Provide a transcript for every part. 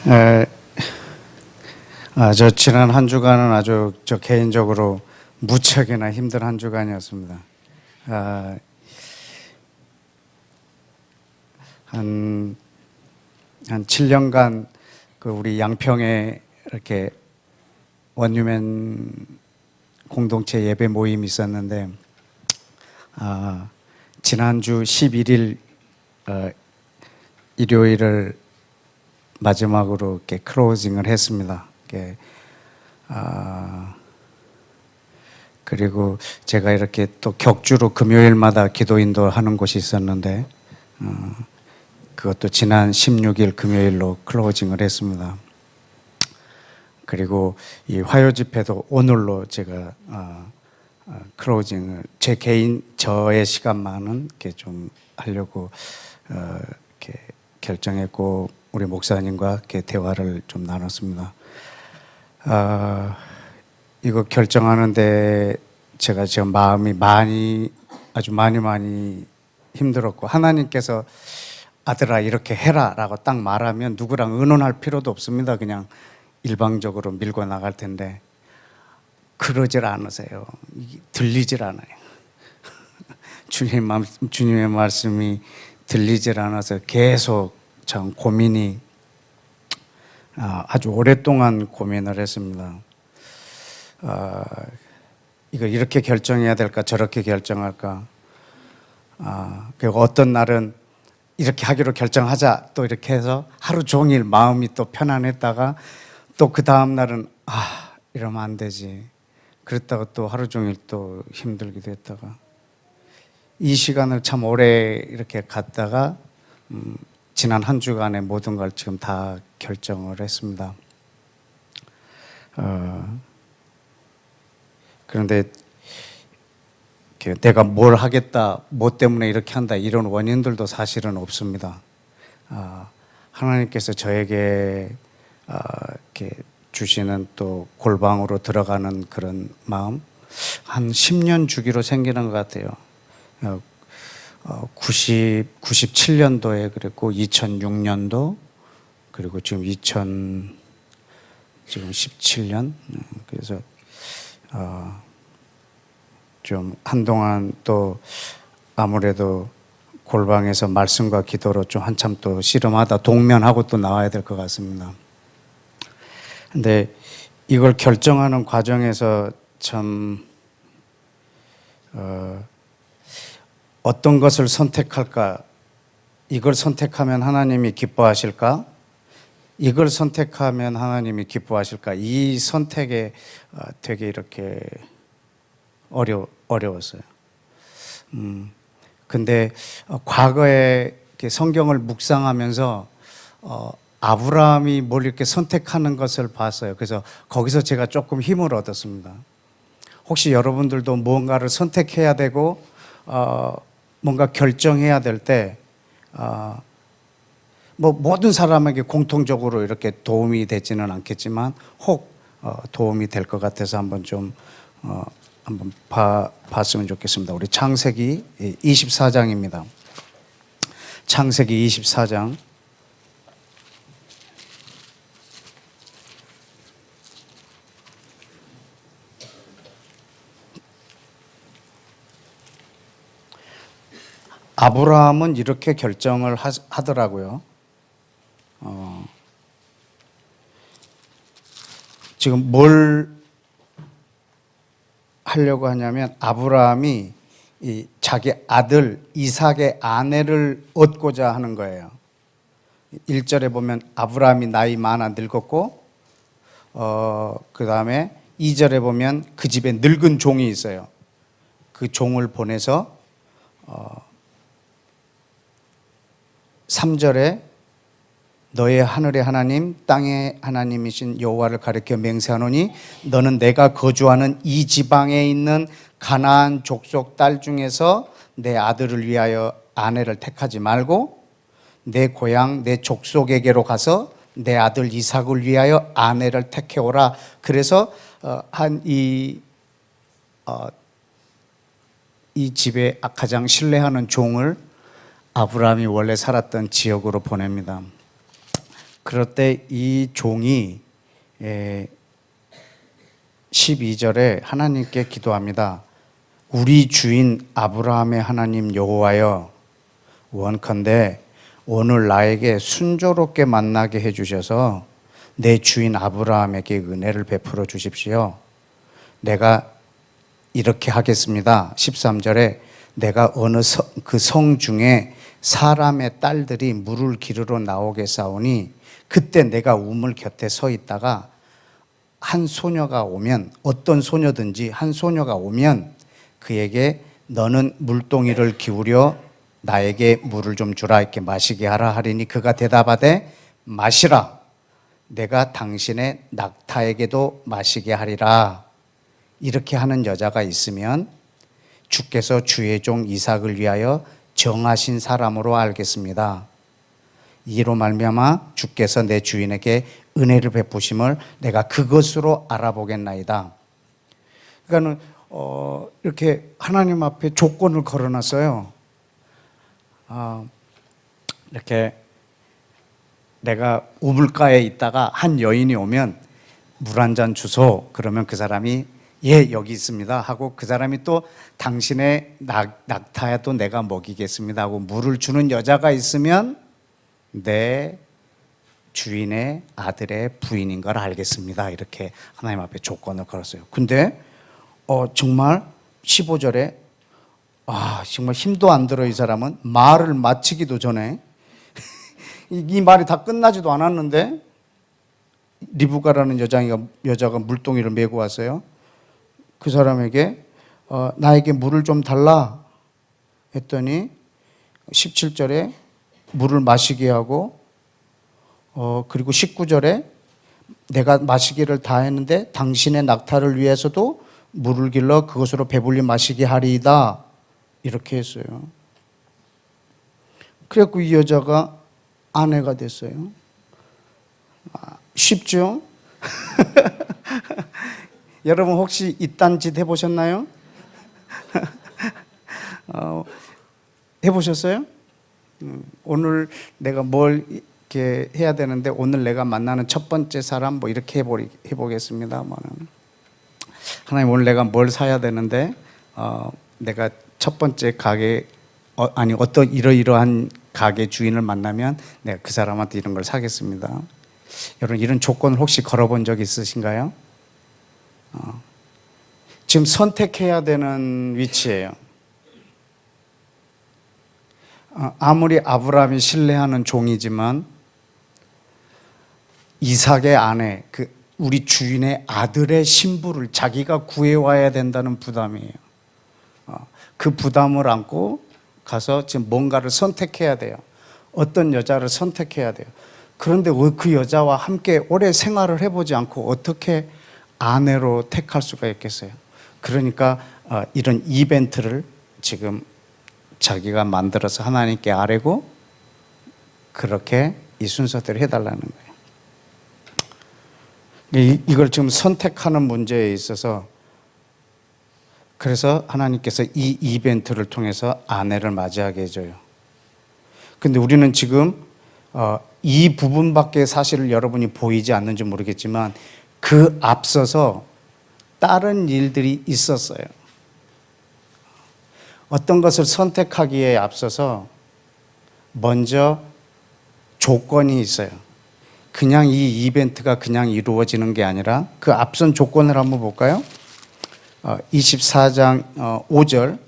에, 저 지난 한 주간은 아주 저 개인적으로 무척이나 힘든 한 주간이었습니다. 한 7년간 그 우리 양평에 이렇게 원유맨 공동체 예배 모임이 있었는데, 지난주 11일 일요일을 마지막으로 이렇게 클로징을 했습니다. 그리고 제가 이렇게 또 격주로 금요일마다 기도 인도하는 곳이 있었는데, 그것도 지난 16일 금요일로 클로징을 했습니다. 그리고 이 화요 집회도 오늘로 제가 클로징을 제 개인 저의 시간만은 이렇게 좀 하려고 이렇게 결정했고, 우리 목사님과 이렇게 대화를 좀 나눴습니다. 이거 결정하는데 제가 지금 마음이 아주 많이 힘들었고, 하나님께서 아들아 이렇게 해라라고 딱 말하면 누구랑 의논할 필요도 없습니다. 그냥 일방적으로 밀고 나갈 텐데 그러질 않으세요. 들리질 않아요. 주님의 말씀이 들리질 않아서 계속 참 고민이 아주 오랫동안 고민을 했습니다. 이거 이렇게 결정해야 될까 저렇게 결정할까. 그리고 어떤 날은 이렇게 하기로 결정하자 또 이렇게 해서 하루 종일 마음이 또 편안했다가 또 그 다음 날은 이러면 안 되지. 그랬다가 또 하루 종일 또 힘들기도 했다가, 이 시간을 참 오래 이렇게 갔다가 지난 한 주간의 모든 걸 지금 다 결정을 했습니다. 그런데 내가 뭘 하겠다, 뭐 때문에 이렇게 한다, 이런 원인들도 사실은 없습니다. 하나님께서 저에게 이렇게 주시는 또 골방으로 들어가는 그런 마음, 한 10년 주기로 생기는 것 같아요. 97년도에 그랬고 2006년도, 그리고 지금 2017년. 그래서 좀 한동안 또 아무래도 골방에서 말씀과 기도로 좀 한참 또 씨름하다 동면하고 또 나와야 될 것 같습니다. 근데 이걸 결정하는 과정에서 참 어떤 것을 선택할까? 이걸 선택하면 하나님이 기뻐하실까? 이걸 선택하면 하나님이 기뻐하실까? 이 선택에 되게 이렇게 어려웠어요. 근데 과거에 성경을 묵상하면서 아브라함이 뭘 이렇게 선택하는 것을 봤어요. 그래서 거기서 제가 조금 힘을 얻었습니다. 혹시 여러분들도 뭔가를 선택해야 되고 뭔가 결정해야 될 때 뭐 모든 사람에게 공통적으로 이렇게 도움이 되지는 않겠지만 혹 도움이 될 것 같아서 한번 좀 한번 봤으면 좋겠습니다. 우리 창세기 24장입니다. 창세기 24장. 아브라함은 이렇게 결정을 하더라고요. 지금 뭘 하려고 하냐면, 아브라함이 자기 아들 이삭의 아내를 얻고자 하는 거예요. 1절에 보면 아브라함이 나이 많아 늙었고, 그 다음에 2절에 보면 그 집에 늙은 종이 있어요. 그 종을 보내서 3절에 너의 하늘의 하나님 땅의 하나님이신 여호와를 가리켜 맹세하노니 너는 내가 거주하는 이 지방에 있는 가나안 족속 딸 중에서 내 아들을 위하여 아내를 택하지 말고 내 고향 내 족속에게로 가서 내 아들 이삭을 위하여 아내를 택해오라. 그래서 이 집에 가장 신뢰하는 종을 아브라함이 원래 살았던 지역으로 보냅니다. 그럴 때 이 종이 12절에 하나님께 기도합니다. 우리 주인 아브라함의 하나님 여호와여, 원컨대 오늘 나에게 순조롭게 만나게 해주셔서 내 주인 아브라함에게 은혜를 베풀어 주십시오. 내가 이렇게 하겠습니다. 13절에 내가 어느 그 성 중에 사람의 딸들이 물을 기르러 나오겠사오니 그때 내가 우물 곁에 서 있다가 한 소녀가 오면, 어떤 소녀든지 한 소녀가 오면 그에게 너는 물동이를 기울여 나에게 물을 좀 주라, 이렇게 마시게 하라 하리니 그가 대답하되 마시라, 내가 당신의 낙타에게도 마시게 하리라. 이렇게 하는 여자가 있으면 주께서 주의 종 이삭을 위하여 정하신 사람으로 알겠습니다. 이로 말미암아 주께서 내 주인에게 은혜를 베푸심을 내가 그것으로 알아보겠나이다. 그러니까는 이렇게 하나님 앞에 조건을 걸어놨어요. 이렇게 내가 우물가에 있다가 한 여인이 오면 물 한 잔 주소. 그러면 그 사람이 예, 여기 있습니다 하고, 그 사람이 또 당신의 낙타에도 내가 먹이겠습니다 하고 물을 주는 여자가 있으면 내 주인의 아들의 부인인 걸 알겠습니다. 이렇게 하나님 앞에 조건을 걸었어요. 근데 정말 15절에 정말 힘도 안 들어. 이 사람은 말을 마치기도 전에 이 말이 다 끝나지도 않았는데 리브가라는 여자가 물동이를 메고 왔어요. 그 사람에게 나에게 물을 좀 달라 했더니 17절에 물을 마시게 하고, 그리고 19절에 내가 마시기를 다 했는데 당신의 낙타를 위해서도 물을 길러 그것으로 배불리 마시게 하리이다, 이렇게 했어요. 그래갖고 이 여자가 아내가 됐어요. 쉽죠? 여러분 혹시 이딴 짓 해보셨나요? 해보셨어요? 오늘 내가 뭘 이렇게 해야 되는데 오늘 내가 만나는 첫 번째 사람 뭐 이렇게 해보겠습니다. 하나님, 오늘 내가 뭘 사야 되는데 내가 첫 번째 가게 어떤 이러이러한 가게 주인을 만나면 내가 그 사람한테 이런 걸 사겠습니다. 여러분, 이런 조건을 혹시 걸어본 적 있으신가요? 지금 선택해야 되는 위치예요. 아무리 아브라함이 신뢰하는 종이지만 이삭의 아내, 우리 주인의 아들의 신부를 자기가 구해와야 된다는 부담이에요. 그 부담을 안고 가서 지금 뭔가를 선택해야 돼요. 어떤 여자를 선택해야 돼요. 그런데 왜 그 여자와 함께 오래 생활을 해보지 않고 어떻게 아내로 택할 수가 있겠어요? 그러니까 이런 이벤트를 지금 자기가 만들어서 하나님께 아뢰고 그렇게 이 순서대로 해달라는 거예요. 이걸 지금 선택하는 문제에 있어서, 그래서 하나님께서 이 이벤트를 통해서 아내를 맞이하게 해줘요. 근데 우리는 지금 이 부분밖에 사실 여러분이 보이지 않는지 모르겠지만 그 앞서서 다른 일들이 있었어요. 어떤 것을 선택하기에 앞서서 먼저 조건이 있어요. 그냥 이 이벤트가 그냥 이루어지는 게 아니라 그 앞선 조건을 한번 볼까요? 24장 5절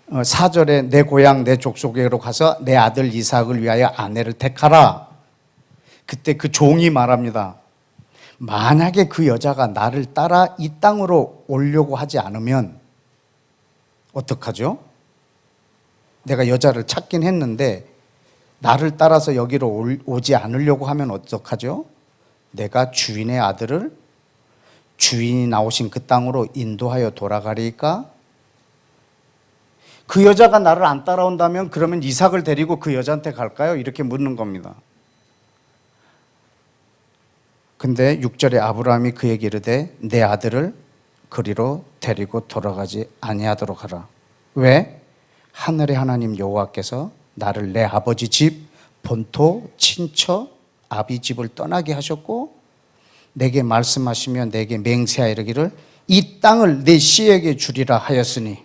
4절에 내 고향 내 족속에로 가서 내 아들 이삭을 위하여 아내를 택하라. 그때 그 종이 말합니다. 만약에 그 여자가 나를 따라 이 땅으로 오려고 하지 않으면 어떡하죠? 내가 여자를 찾긴 했는데 나를 따라서 여기로 오지 않으려고 하면 어떡하죠? 내가 주인의 아들을 주인이 나오신 그 땅으로 인도하여 돌아가리까? 그 여자가 나를 안 따라온다면 그러면 이삭을 데리고 그 여자한테 갈까요? 이렇게 묻는 겁니다. 근데 6절에 아브라함이 그에게 이르되 내 아들을 그리로 데리고 돌아가지 아니하도록 하라. 왜? 하늘의 하나님 여호와께서 나를 내 아버지 집, 본토, 친처, 아비 집을 떠나게 하셨고 내게 말씀하시며 내게 맹세하여 이르기를 이 땅을 내 씨에게 주리라 하였으니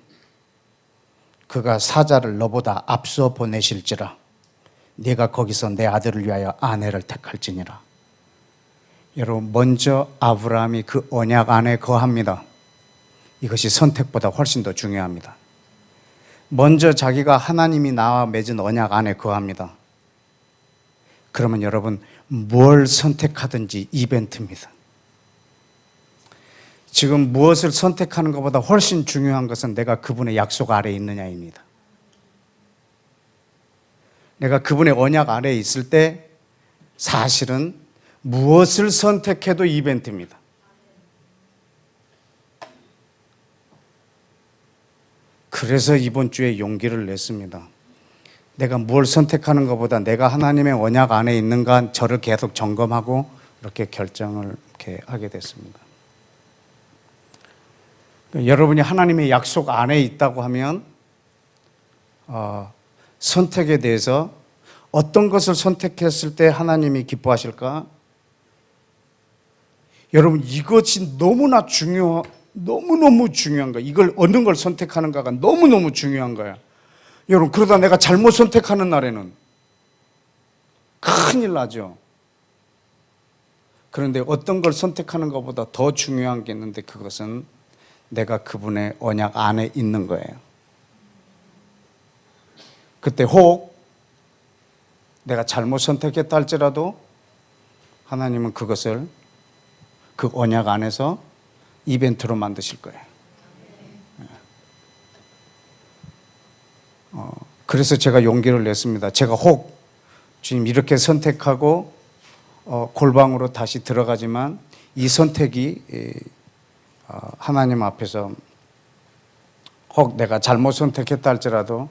그가 사자를 너보다 앞서 보내실지라 네가 거기서 내 아들을 위하여 아내를 택할지니라. 여러분, 먼저 아브라함이 그 언약 안에 거합니다. 이것이 선택보다 훨씬 더 중요합니다. 먼저 자기가 하나님이 나와 맺은 언약 안에 거합니다. 그러면 여러분, 뭘 선택하든지 이벤트입니다. 지금 무엇을 선택하는 것보다 훨씬 중요한 것은 내가 그분의 약속 아래에 있느냐입니다. 내가 그분의 언약 아래에 있을 때 사실은 무엇을 선택해도 이벤트입니다. 그래서 이번 주에 용기를 냈습니다. 내가 뭘 선택하는 것보다 내가 하나님의 언약 안에 있는가 저를 계속 점검하고 이렇게 결정을 이렇게 하게 됐습니다. 여러분이 하나님의 약속 안에 있다고 하면 선택에 대해서 어떤 것을 선택했을 때 하나님이 기뻐하실까? 여러분, 이것이 너무너무 중요한 거야. 이걸 어느 걸 선택하는가가 너무너무 중요한 거야. 여러분, 그러다 내가 잘못 선택하는 날에는 큰일 나죠. 그런데 어떤 걸 선택하는 것보다 더 중요한 게 있는데 그것은 내가 그분의 언약 안에 있는 거예요. 그때 혹 내가 잘못 선택했다 할지라도 하나님은 그것을 그 언약 안에서 이벤트로 만드실 거예요. 그래서 제가 용기를 냈습니다. 제가 혹 지금 이렇게 선택하고 골방으로 다시 들어가지만 이 선택이 하나님 앞에서 혹 내가 잘못 선택했다 할지라도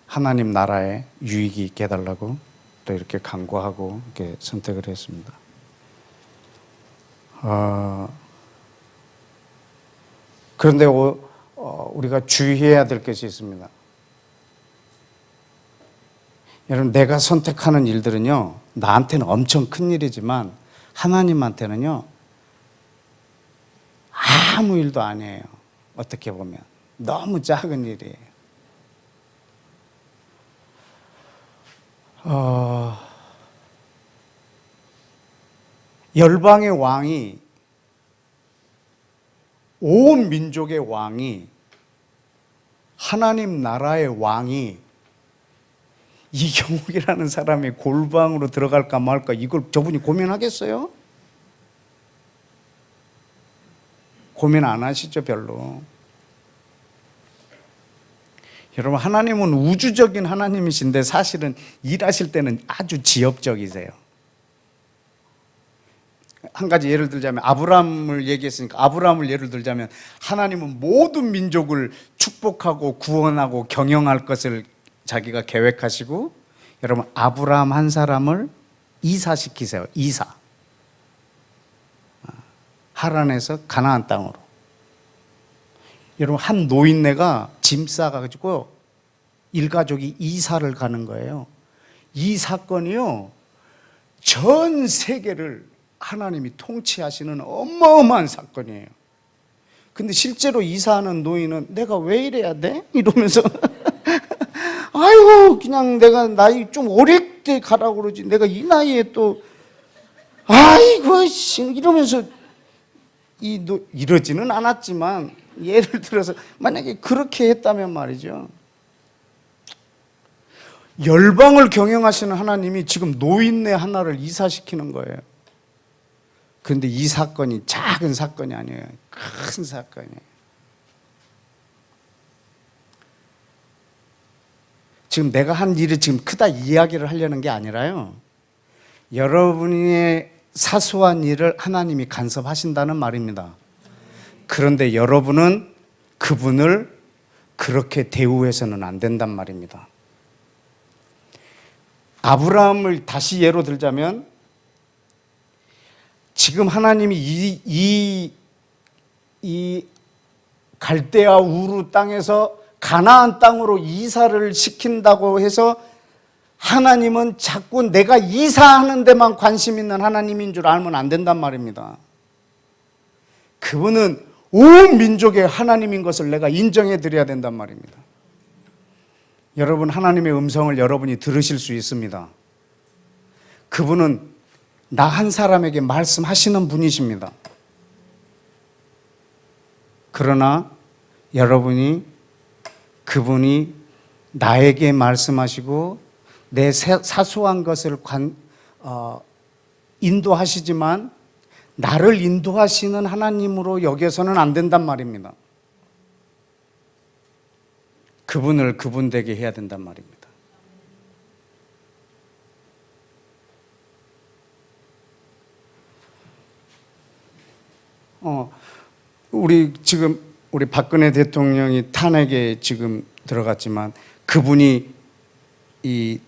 하나님 나라에 유익이 있게 해달라고 또 이렇게 간구하고 이렇게 선택을 했습니다. 그런데 우리가 주의해야 될 것이 있습니다. 여러분, 내가 선택하는 일들은요, 나한테는 엄청 큰 일이지만 하나님한테는요, 아무 일도 아니에요. 어떻게 보면 너무 작은 일이에요. 열방의 왕이, 온 민족의 왕이, 하나님 나라의 왕이 이경욱이라는 사람이 골방으로 들어갈까 말까 이걸 저분이 고민하겠어요? 고민 안 하시죠, 별로. 여러분, 하나님은 우주적인 하나님이신데 사실은 일하실 때는 아주 지엽적이세요. 한 가지 예를 들자면 아브라함을 얘기했으니까 아브라함을 예를 들자면 하나님은 모든 민족을 축복하고 구원하고 경영할 것을 자기가 계획하시고, 여러분, 아브라함 한 사람을 이사시키세요. 이사. 하란에서 가나안 땅으로. 여러분, 한 노인네가 짐 싸가지고 일가족이 이사를 가는 거예요. 이 사건이요, 전 세계를 하나님이 통치하시는 어마어마한 사건이에요. 근데 실제로 이사하는 노인은 내가 왜 이래야 돼? 이러면서 아이고, 그냥 내가 나이 좀 어릴 때 가라고 그러지 내가 이 나이에 또 아이고 이러면서 이러지는 않았지만 예를 들어서 만약에 그렇게 했다면 말이죠, 열방을 경영하시는 하나님이 지금 노인네 하나를 이사시키는 거예요. 그런데 이 사건이 작은 사건이 아니에요. 큰 사건이에요. 지금 내가 한 일이 지금 크다 이야기를 하려는 게 아니라요, 여러분의 사소한 일을 하나님이 간섭하신다는 말입니다. 그런데 여러분은 그분을 그렇게 대우해서는 안 된단 말입니다. 아브라함을 다시 예로 들자면, 지금 하나님이 이 갈대아 우르 땅에서 가나안 땅으로 이사를 시킨다고 해서 하나님은 자꾸 내가 이사하는 데만 관심 있는 하나님인 줄 알면 안 된단 말입니다. 그분은 온 민족의 하나님인 것을 내가 인정해 드려야 된단 말입니다. 여러분, 하나님의 음성을 여러분이 들으실 수 있습니다. 그분은 나 한 사람에게 말씀하시는 분이십니다. 그러나 여러분이 그분이 나에게 말씀하시고 내 사소한 것을 인도하시지만 나를 인도하시는 하나님으로 여겨서는 안 된단 말입니다. 그분을 그분 되게 해야 된단 말입니다. 우리 박근혜 대통령이 탄핵에 지금 들어갔지만 그분이 이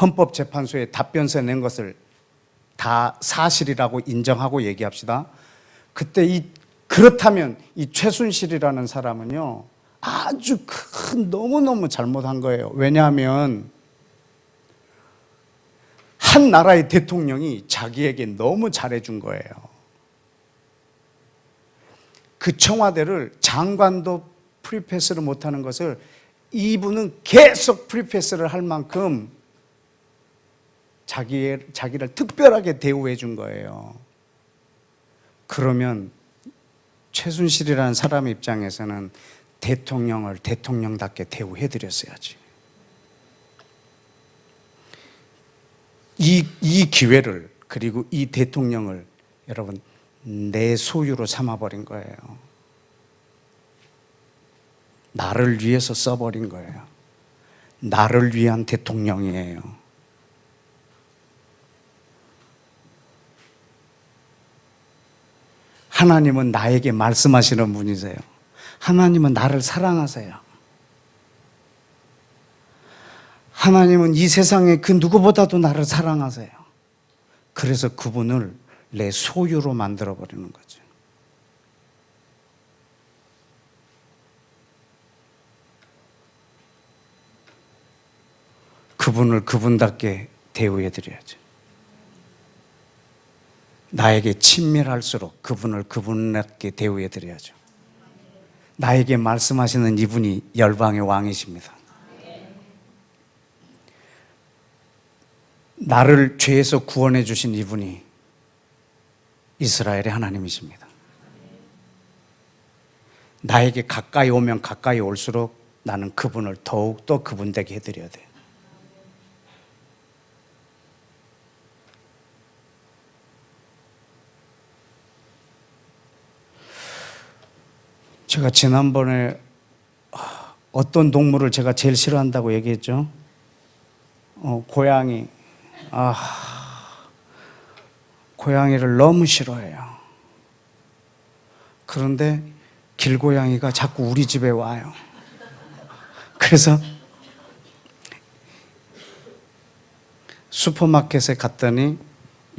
헌법재판소에 답변서 낸 것을 다 사실이라고 인정하고 얘기합시다. 그때 그렇다면 이 최순실이라는 사람은요 아주 너무너무 잘못한 거예요. 왜냐하면 한 나라의 대통령이 자기에게 너무 잘해준 거예요. 그 청와대를 장관도 프리패스를 못하는 것을 이분은 계속 프리패스를 할 만큼 자기를 특별하게 대우해 준 거예요. 그러면 최순실이라는 사람 입장에서는 대통령을 대통령답게 대우해 드렸어야지. 이 기회를, 그리고 이 대통령을 여러분 내 소유로 삼아버린 거예요. 나를 위해서 써버린 거예요. 나를 위한 대통령이에요. 하나님은 나에게 말씀하시는 분이세요. 하나님은 나를 사랑하세요. 하나님은 이 세상에 그 누구보다도 나를 사랑하세요. 그래서 그분을 내 소유로 만들어버리는 거죠. 그분을 그분답게 대우해드려야죠. 나에게 친밀할수록 그분을 그분답게 대우해드려야죠. 나에게 말씀하시는 이분이 열방의 왕이십니다. 나를 죄에서 구원해 주신 이분이 이스라엘의 하나님이십니다. 나에게 가까이 오면 가까이 올수록 나는 그분을 더욱더 그분되게 해드려야 돼요. 제가 지난번에 어떤 동물을 제가 제일 싫어한다고 얘기했죠? 고양이. 고양이를 너무 싫어해요. 그런데 길고양이가 자꾸 우리 집에 와요. 그래서 슈퍼마켓에 갔더니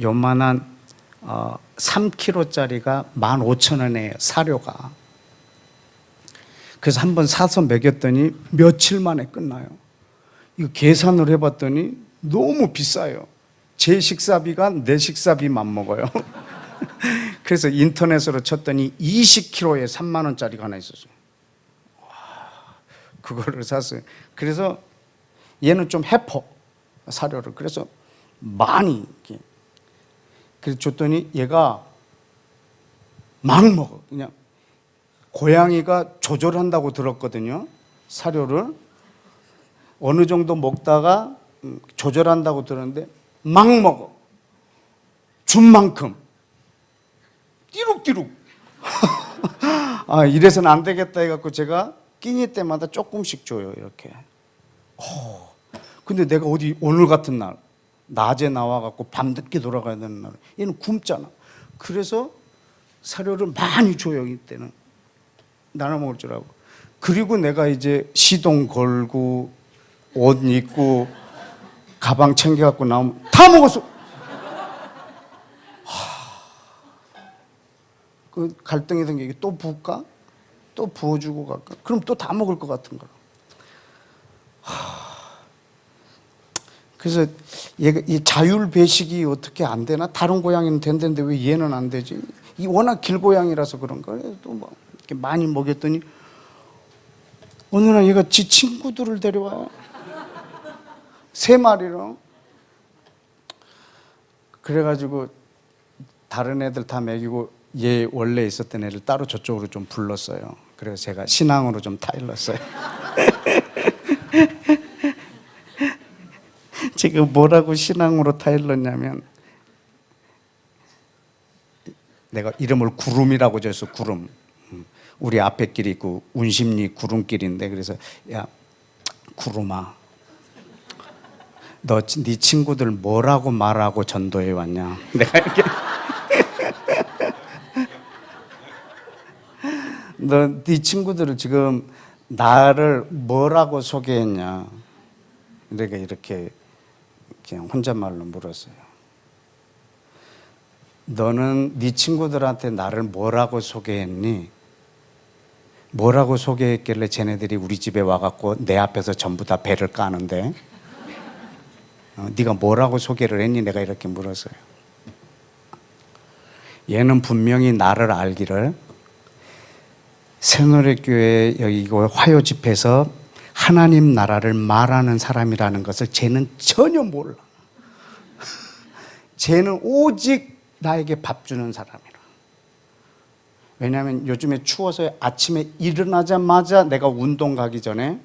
요만한 3kg짜리가 15,000원이에요, 사료가. 그래서 한번 사서 먹였더니 며칠 만에 끝나요. 이거 계산을 해봤더니 너무 비싸요. 제 식사비가 내 식사비 맘먹어요. 그래서 인터넷으로 쳤더니 20kg에 3만 원짜리가 하나 있었어요. 그거를 샀어요. 그래서 얘는 좀 해퍼, 사료를. 그래서 많이 이렇게. 그래서 줬더니 얘가 막 먹어. 그냥 고양이가 조절한다고 들었거든요. 사료를 어느 정도 먹다가 조절한다고 들었는데 막 먹어. 준 만큼 띠룩띠룩. 이래서는 안 되겠다 해갖고 제가 끼니 때마다 조금씩 줘요, 이렇게. 근데 내가 어디 오늘 같은 날 낮에 나와갖고 밤늦게 돌아가야 되는 날 얘는 굶잖아. 그래서 사료를 많이 줘요. 이때는 나눠 먹을 줄 알고. 그리고 내가 이제 시동 걸고 옷 입고 가방 챙겨갖고 나오면 다 먹었어. 그 갈등이 생기게 또 부을까? 또 부어주고 갈까? 그럼 또 다 먹을 것 같은 거라. 그래서 얘가 이 자율 배식이 어떻게 안 되나? 다른 고양이는 된다는데 왜 얘는 안 되지? 이 워낙 길고양이라서 그런 거예요. 또 뭐 이렇게 많이 먹였더니 어느 날 얘가 지 친구들을 데려와요. 3마리로. 그래가지고 다른 애들 다 먹이고 얘 원래 있었던 애를 따로 저쪽으로 좀 불렀어요. 그래서 제가 신앙으로 좀 타일렀어요. 제가 뭐라고 신앙으로 타일렀냐면 내가 이름을 구름이라고 줬어. 구름. 우리 앞에 길이 그 운심리 구름길인데 그래서 야 구름아 너 네 친구들 뭐라고 말하고 전도해 왔냐? 내가 이렇게 너 네 친구들을 지금 나를 뭐라고 소개했냐? 내가 이렇게 그냥 혼잣말로 물었어요. 너는 네 친구들한테 나를 뭐라고 소개했니? 뭐라고 소개했길래 쟤네들이 우리 집에 와갖고 내 앞에서 전부 다 배를 까는데 네가 뭐라고 소개를 했니? 내가 이렇게 물었어요. 얘는 분명히 나를 알기를 새노래교회 여기 화요 집회에서 하나님 나라를 말하는 사람이라는 것을 쟤는 전혀 몰라. 쟤는 오직 나에게 밥 주는 사람이라. 왜냐하면 요즘에 추워서 아침에 일어나자마자 내가 운동 가기 전에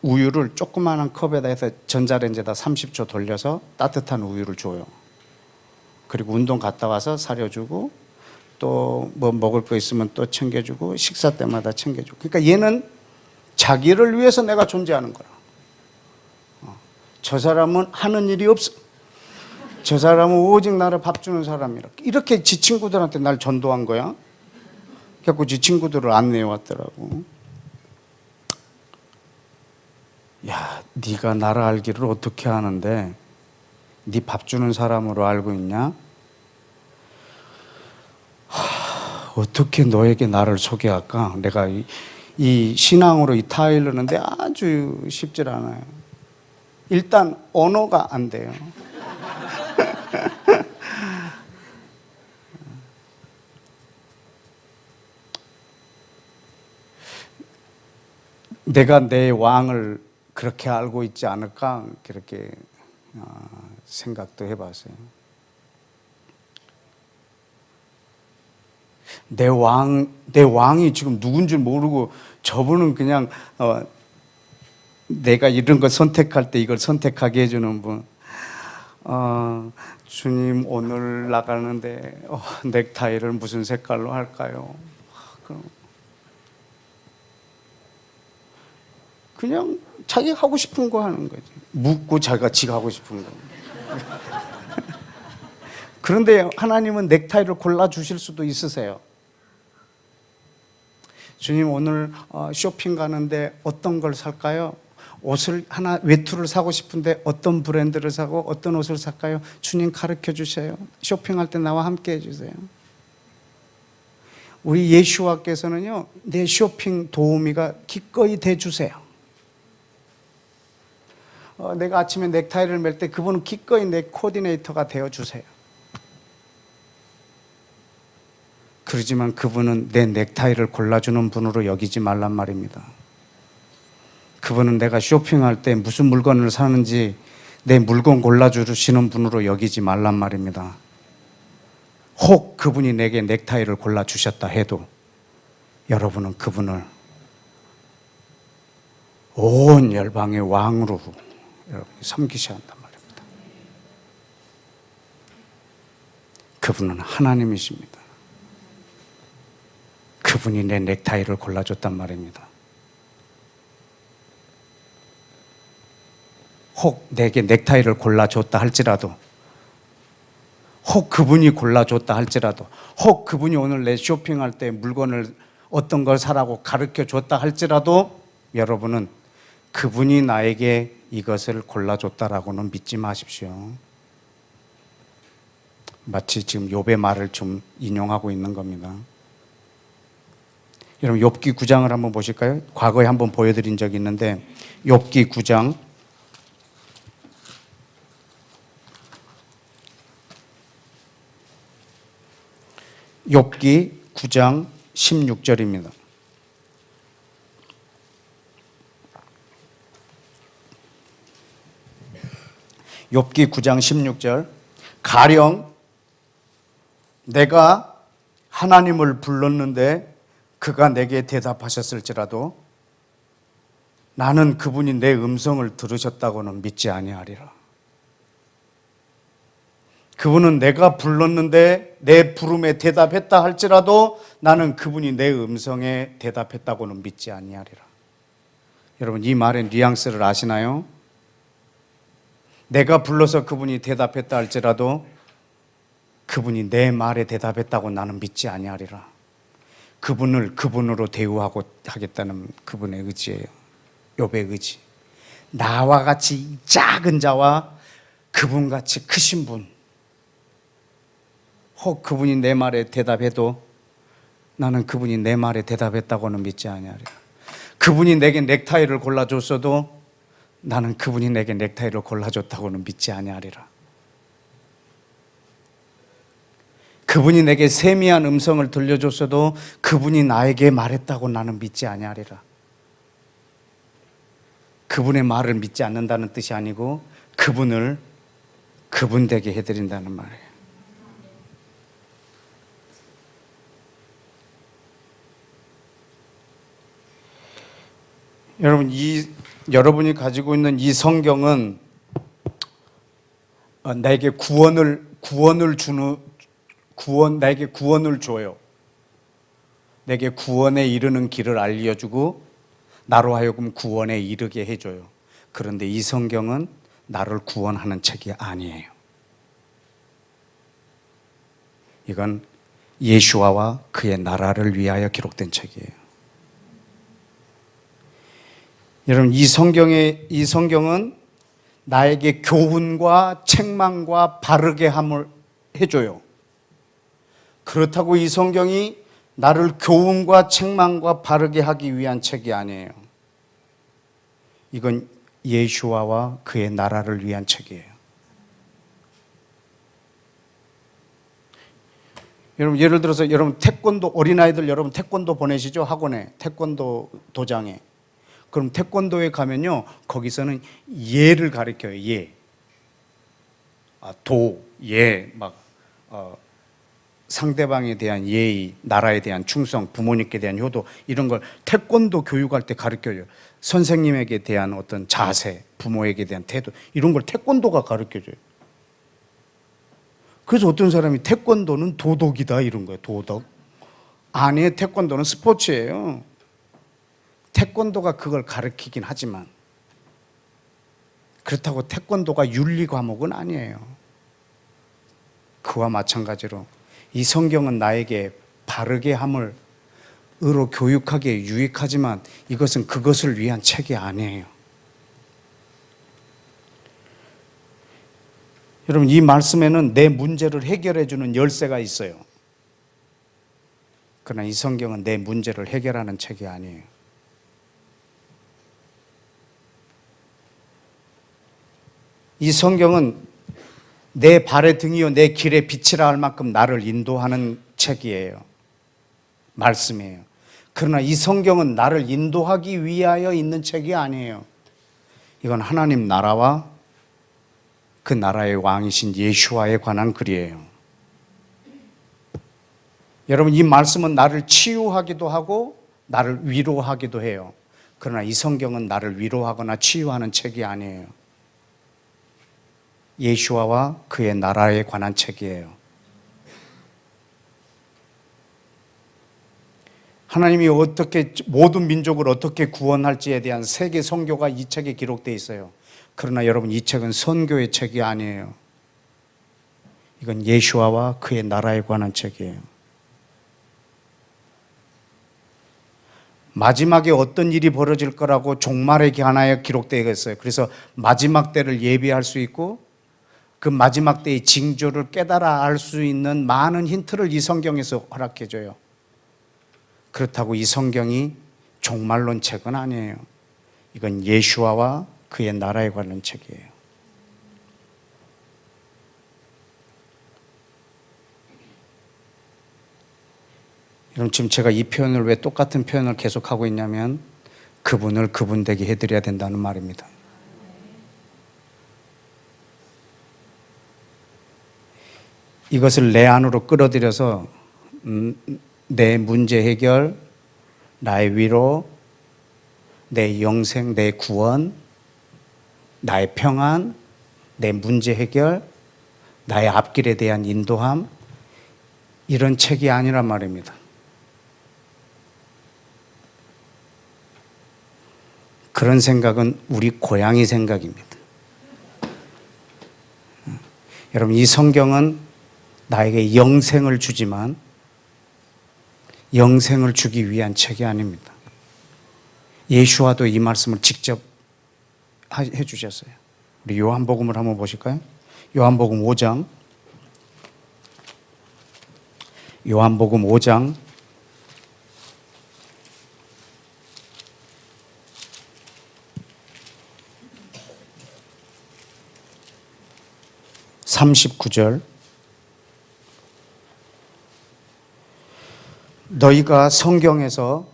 우유를 조그마한 컵에다 해서 전자레인지에다 30초 돌려서 따뜻한 우유를 줘요. 그리고 운동 갔다 와서 사려주고 또 뭐 먹을 거 있으면 또 챙겨주고 식사 때마다 챙겨주고. 그러니까 얘는 자기를 위해서 내가 존재하는 거라. 저 사람은 하는 일이 없어. 저 사람은 오직 나를 밥 주는 사람이라. 이렇게 지 친구들한테 날 전도한 거야. 그래서 지 친구들을 안내해 왔더라고. 야, 네가 나를 알기를 어떻게 아는데 네 밥 주는 사람으로 알고 있냐? 어떻게 너에게 나를 소개할까? 내가 이 신앙으로 이 타일르는데 아주 쉽질 않아요. 일단 언어가 안 돼요. 내가 내 왕을 그렇게 알고 있지 않을까? 그렇게 생각도 해봤어요. 내 왕이 지금 누군지 모르고 저분은 그냥 내가 이런 걸 선택할 때 이걸 선택하게 해주는 분. 주님 오늘 나가는데 넥타이를 무슨 색깔로 할까요? 그냥 자기가 하고 싶은 거 하는 거지. 묻고 지가 하고 싶은 거. 그런데 하나님은 넥타이를 골라주실 수도 있으세요. 주님 오늘 쇼핑 가는데 어떤 걸 살까요? 옷을 하나 외투를 사고 싶은데 어떤 브랜드를 사고 어떤 옷을 살까요? 주님 가르쳐 주세요. 쇼핑할 때 나와 함께 해주세요. 우리 예수와께서는요 내 쇼핑 도우미가 기꺼이 대주세요. 내가 아침에 넥타이를 맬 때 그분은 기꺼이 내 코디네이터가 되어주세요. 그러지만 그분은 내 넥타이를 골라주는 분으로 여기지 말란 말입니다. 그분은 내가 쇼핑할 때 무슨 물건을 사는지 내 물건 골라주시는 분으로 여기지 말란 말입니다. 혹 그분이 내게 넥타이를 골라주셨다 해도 여러분은 그분을 온 열방의 왕으로 여러분이 섬기셔야 한단 말입니다. 그분은 하나님이십니다. 그분이 내 넥타이를 골라줬단 말입니다. 혹 내게 넥타이를 골라줬다 할지라도, 혹 그분이 골라줬다 할지라도, 혹 그분이 오늘 내 쇼핑할 때 물건을 어떤 걸 사라고 가르쳐 줬다 할지라도 여러분은 그분이 나에게 이것을 골라줬다라고는 믿지 마십시오. 마치 지금 욥의 말을 좀 인용하고 있는 겁니다. 여러분 욥기 9장을 한번 보실까요? 과거에 한번 보여드린 적이 있는데 욥기 9장 욥기 9장 16절입니다. 욥기 9장 16절. 가령 내가 하나님을 불렀는데 그가 내게 대답하셨을지라도 나는 그분이 내 음성을 들으셨다고는 믿지 아니하리라. 그분은 내가 불렀는데 내 부름에 대답했다 할지라도 나는 그분이 내 음성에 대답했다고는 믿지 아니하리라. 여러분, 이 말의 뉘앙스를 아시나요? 내가 불러서 그분이 대답했다 할지라도 그분이 내 말에 대답했다고 나는 믿지 아니하리라. 그분을 그분으로 대우하고 하겠다는 그분의 의지예요. 욥의 의지. 나와 같이 작은 자와 그분같이 크신 분, 혹 그분이 내 말에 대답해도 나는 그분이 내 말에 대답했다고는 믿지 아니하리라. 그분이 내게 넥타이를 골라줬어도 나는 그분이 내게 넥타이를 골라줬다고는 믿지 아니하리라. 그분이 내게 세미한 음성을 들려줬어도 그분이 나에게 말했다고 나는 믿지 아니하리라. 그분의 말을 믿지 않는다는 뜻이 아니고 그분을 그분 되게 해드린다는 말이에요. 여러분, 여러분이 가지고 있는 이 성경은 나에게 나에게 구원을 줘요. 내게 구원에 이르는 길을 알려주고 나로 하여금 구원에 이르게 해줘요. 그런데 이 성경은 나를 구원하는 책이 아니에요. 이건 예수와와 그의 나라를 위하여 기록된 책이에요. 여러분, 이 성경은 나에게 교훈과 책망과 바르게 함을 해줘요. 그렇다고 이 성경이 나를 교훈과 책망과 바르게 하기 위한 책이 아니에요. 이건 예수와와 그의 나라를 위한 책이에요. 여러분, 예를 들어서 여러분 어린아이들 여러분 태권도 보내시죠? 학원에, 태권도 도장에. 그럼 태권도에 가면요, 거기서는 예를 가르쳐요. 예. 상대방에 대한 예의, 나라에 대한 충성, 부모님께 대한 효도, 이런 걸 태권도 교육할 때 가르쳐줘요. 선생님에게 대한 어떤 자세, 부모에게 대한 태도, 이런 걸 태권도가 가르쳐줘요. 그래서 어떤 사람이 태권도는 도덕이다 이런 거예요. 도덕. 아니에요. 태권도는 스포츠예요. 태권도가 그걸 가르치긴 하지만 그렇다고 태권도가 윤리 과목은 아니에요. 그와 마찬가지로 이 성경은 나에게 바르게 함을 의로 교육하기에 유익하지만 이것은 그것을 위한 책이 아니에요. 여러분, 이 말씀에는 내 문제를 해결해 주는 열쇠가 있어요. 그러나 이 성경은 내 문제를 해결하는 책이 아니에요. 이 성경은 내 발의 등이요 내 길의 빛이라 할 만큼 나를 인도하는 책이에요. 말씀이에요. 그러나 이 성경은 나를 인도하기 위하여 있는 책이 아니에요. 이건 하나님 나라와 그 나라의 왕이신 예수와에 관한 글이에요. 여러분, 이 말씀은 나를 치유하기도 하고 나를 위로하기도 해요. 그러나 이 성경은 나를 위로하거나 치유하는 책이 아니에요. 예수와와 그의 나라에 관한 책이에요. 하나님이 어떻게 모든 민족을 어떻게 구원할지에 대한 세계 선교가 이 책에 기록되어 있어요. 그러나 여러분, 이 책은 선교의 책이 아니에요. 이건 예수와와 그의 나라에 관한 책이에요. 마지막에 어떤 일이 벌어질 거라고 종말에 관하여 기록되어 있어요. 그래서 마지막 때를 예비할 수 있고 그 마지막 때의 징조를 깨달아 알 수 있는 많은 힌트를 이 성경에서 허락해 줘요. 그렇다고 이 성경이 종말론 책은 아니에요. 이건 예수와와 그의 나라에 관한 책이에요. 여러분, 지금 제가 이 표현을 왜 똑같은 표현을 계속하고 있냐면 그분을 그분 되게 해드려야 된다는 말입니다. 이것을 내 안으로 끌어들여서 내 문제 해결, 나의 위로, 내 영생, 내 구원, 나의 평안, 내 문제 해결, 나의 앞길에 대한 인도함, 이런 책이 아니란 말입니다. 그런 생각은 우리 고양이 생각입니다. 여러분, 이 성경은 나에게 영생을 주지만 영생을 주기 위한 책이 아닙니다. 예수와도 이 말씀을 직접 해주셨어요. 우리 요한복음을 한번 보실까요? 요한복음 5장. 요한복음 5장 39절. 너희가 성경에서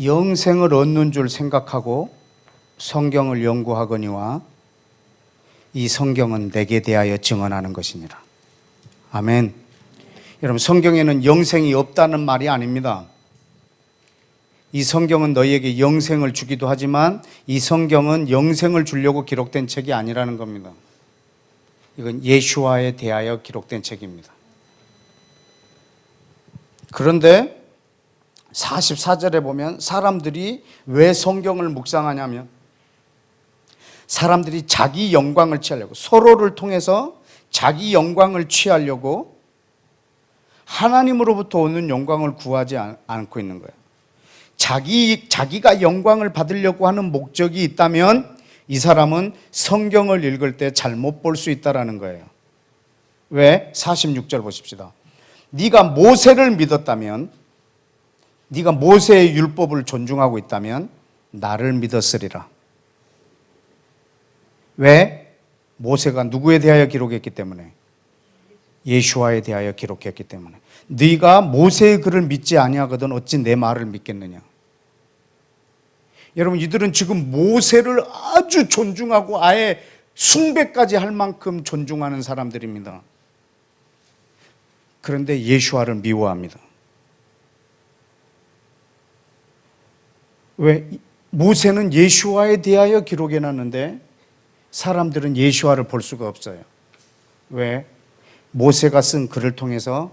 영생을 얻는 줄 생각하고 성경을 연구하거니와 이 성경은 내게 대하여 증언하는 것이니라. 아멘. 여러분, 성경에는 영생이 없다는 말이 아닙니다. 이 성경은 너희에게 영생을 주기도 하지만 이 성경은 영생을 주려고 기록된 책이 아니라는 겁니다. 이건 예수와에 대하여 기록된 책입니다. 그런데 44절에 보면 사람들이 왜 성경을 묵상하냐면 사람들이 자기 영광을 취하려고, 서로를 통해서 자기 영광을 취하려고 하나님으로부터 오는 영광을 구하지 않고 있는 거예요. 자기가 영광을 받으려고 하는 목적이 있다면 이 사람은 성경을 읽을 때 잘못 볼 수 있다라는 거예요. 왜? 46절 보십시다. 네가 모세를 믿었다면, 네가 모세의 율법을 존중하고 있다면 나를 믿었으리라. 왜? 모세가 누구에 대하여 기록했기 때문에? 예수와에 대하여 기록했기 때문에. 네가 모세의 글을 믿지 아니하거든 어찌 내 말을 믿겠느냐. 여러분, 이들은 지금 모세를 아주 존중하고 아예 숭배까지 할 만큼 존중하는 사람들입니다. 그런데 예수와를 미워합니다. 왜? 모세는 예수와에 대하여 기록해놨는데 사람들은 예수와를 볼 수가 없어요. 왜? 모세가 쓴 글을 통해서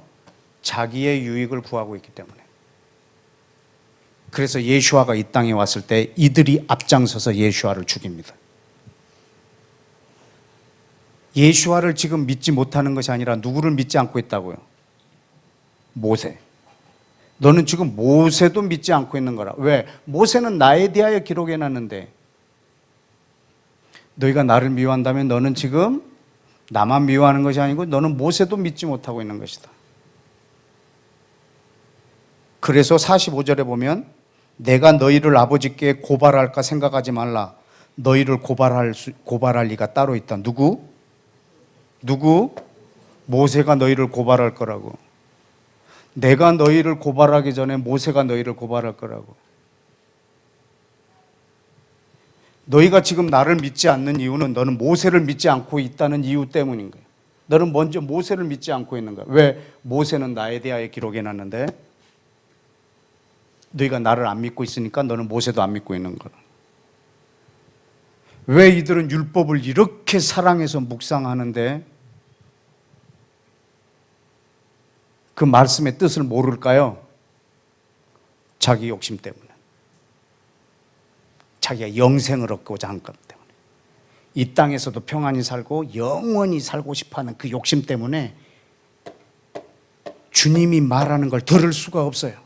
자기의 유익을 구하고 있기 때문에. 그래서 예수와가 이 땅에 왔을 때 이들이 앞장서서 예수와를 죽입니다. 예수와를 지금 믿지 못하는 것이 아니라 누구를 믿지 않고 있다고요? 모세. 너는 지금 모세도 믿지 않고 있는 거라. 왜? 모세는 나에 대하여 기록해놨는데 너희가 나를 미워한다면 너는 지금 나만 미워하는 것이 아니고 너는 모세도 믿지 못하고 있는 것이다. 그래서 45절에 보면 내가 너희를 아버지께 고발할까 생각하지 말라. 너희를 고발할 리가 따로 있다. 누구? 모세가 너희를 고발할 거라고. 내가 너희를 고발하기 전에 모세가 너희를 고발할 거라고. 너희가 지금 나를 믿지 않는 이유는 너는 모세를 믿지 않고 있다는 이유 때문인 거예요. 너는 먼저 모세를 믿지 않고 있는 거야. 왜? 모세는 나에 대하여 기록해놨는데 너희가 나를 안 믿고 있으니까 너는 모세도 안 믿고 있는 거야. 왜 이들은 율법을 이렇게 사랑해서 묵상하는데 그 말씀의 뜻을 모를까요? 자기 욕심 때문에. 자기가 영생을 얻고자 한 것 때문에. 이 땅에서도 평안히 살고 영원히 살고 싶어하는 그 욕심 때문에 주님이 말하는 걸 들을 수가 없어요.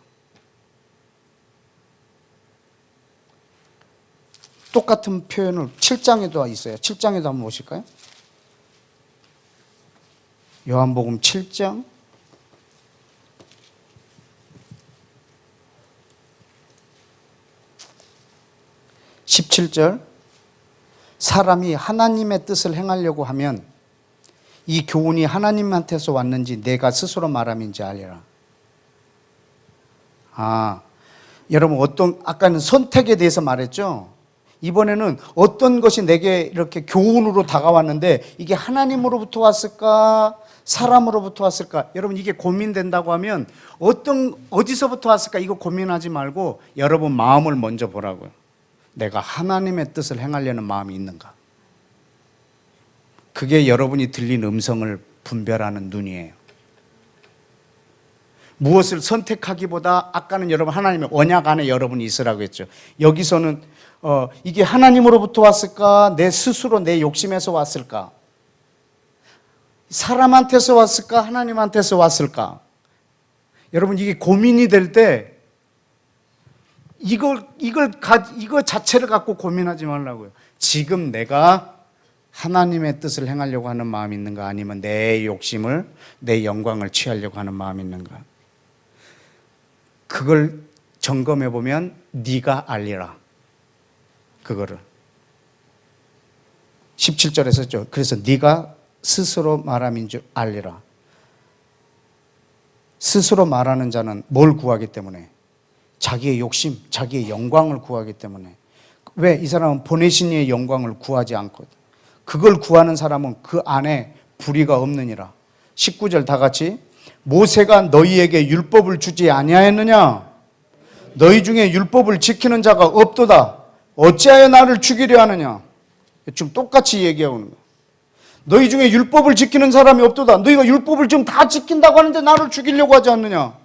똑같은 표현을 7장에도 있어요. 7장에도 한번 보실까요? 요한복음 7장 17절. 사람이 하나님의 뜻을 행하려고 하면 이 교훈이 하나님한테서 왔는지 내가 스스로 말함인지 알리라. 여러분 아까는 선택에 대해서 말했죠. 이번에는 어떤 것이 내게 이렇게 교훈으로 다가왔는데 이게 하나님으로부터 왔을까? 사람으로부터 왔을까? 여러분 이게 고민된다고 하면 어디서부터 왔을까? 이거 고민하지 말고 여러분 마음을 먼저 보라고요. 내가 하나님의 뜻을 행하려는 마음이 있는가? 그게 여러분이 들린 음성을 분별하는 눈이에요. 무엇을 선택하기보다 아까는 여러분 하나님의 언약 안에 여러분이 있으라고 했죠. 여기서는 이게 하나님으로부터 왔을까? 내 스스로 내 욕심에서 왔을까? 사람한테서 왔을까? 하나님한테서 왔을까? 여러분 이게 고민이 될 때 이거 자체를 갖고 고민하지 말라고요. 지금 내가 하나님의 뜻을 행하려고 하는 마음이 있는가? 아니면 내 욕심을, 내 영광을 취하려고 하는 마음이 있는가? 그걸 점검해 보면 네가 알리라. 그거를 17절에 썼죠. 그래서 네가 스스로 말함인 줄 알리라. 스스로 말하는 자는 뭘 구하기 때문에? 자기의 욕심, 자기의 영광을 구하기 때문에. 왜? 이 사람은 보내신 이의 영광을 구하지 않거든. 그걸 구하는 사람은 그 안에 불의가 없느니라. 19절 다 같이. 모세가 너희에게 율법을 주지 아니하였느냐? 너희 중에 율법을 지키는 자가 없도다. 어찌하여 나를 죽이려 하느냐? 지금 똑같이 얘기하고 있는 거야. 너희 중에 율법을 지키는 사람이 없도다. 너희가 율법을 지금 다 지킨다고 하는데 나를 죽이려고 하지 않느냐?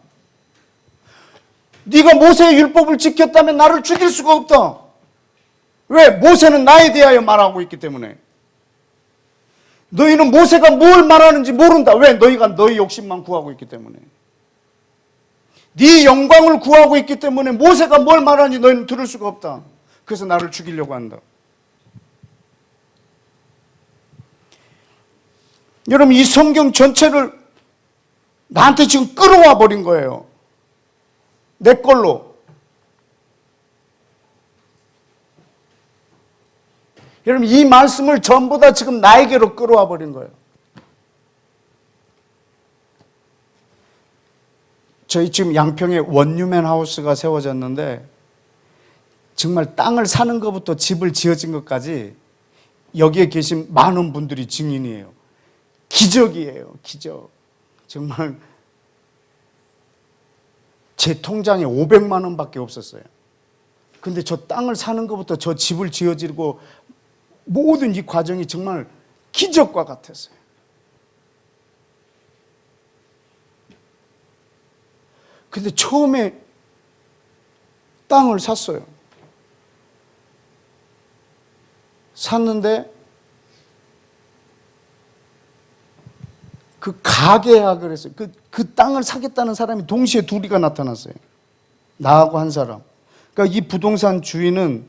네가 모세의 율법을 지켰다면 나를 죽일 수가 없다. 왜? 모세는 나에 대하여 말하고 있기 때문에. 너희는 모세가 뭘 말하는지 모른다. 왜? 너희가 너희 욕심만 구하고 있기 때문에. 네 영광을 구하고 있기 때문에 모세가 뭘 말하는지 너희는 들을 수가 없다. 그래서 나를 죽이려고 한다. 여러분 이 성경 전체를 나한테 지금 끌어와 버린 거예요. 내 걸로. 여러분 이 말씀을 전부 다 지금 나에게로 끌어와 버린 거예요. 저희 지금 양평에 원유맨 하우스가 세워졌는데 정말 땅을 사는 것부터 집을 지어진 것까지 여기에 계신 많은 분들이 증인이에요. 기적이에요. 기적. 정말 제 통장에 500만 원밖에 없었어요. 근데 저 땅을 사는 것부터 저 집을 지어지고 모든 이 과정이 정말 기적과 같았어요. 근데 처음에 땅을 샀어요. 샀는데 그 가계약을 했어요. 그 땅을 사겠다는 사람이 동시에 둘이가 나타났어요. 나하고 한 사람. 그러니까 이 부동산 주인은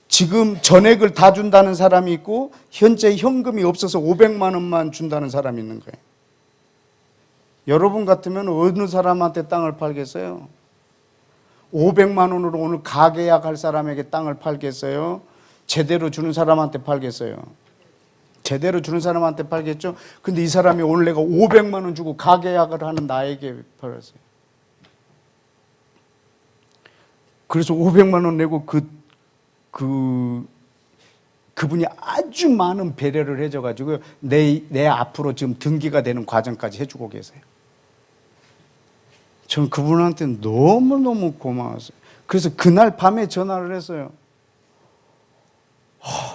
지금 전액을 다 준다는 사람이 있고 현재 현금이 없어서 500만 원만 준다는 사람이 있는 거예요. 여러분 같으면 어느 사람한테 땅을 팔겠어요? 500만 원으로 오늘 가계약 할 사람에게 땅을 팔겠어요? 제대로 주는 사람한테 팔겠어요? 제대로 주는 사람한테 팔겠죠? 근데 이 사람이 오늘 내가 500만 원 주고 가계약을 하는 나에게 팔았어요. 그래서 500만 원 내고 그분이 아주 많은 배려를 해줘가지고 내 앞으로 지금 등기가 되는 과정까지 해주고 계세요. 저는 그분한테 너무너무 고마웠어요. 그래서 그날 밤에 전화를 했어요.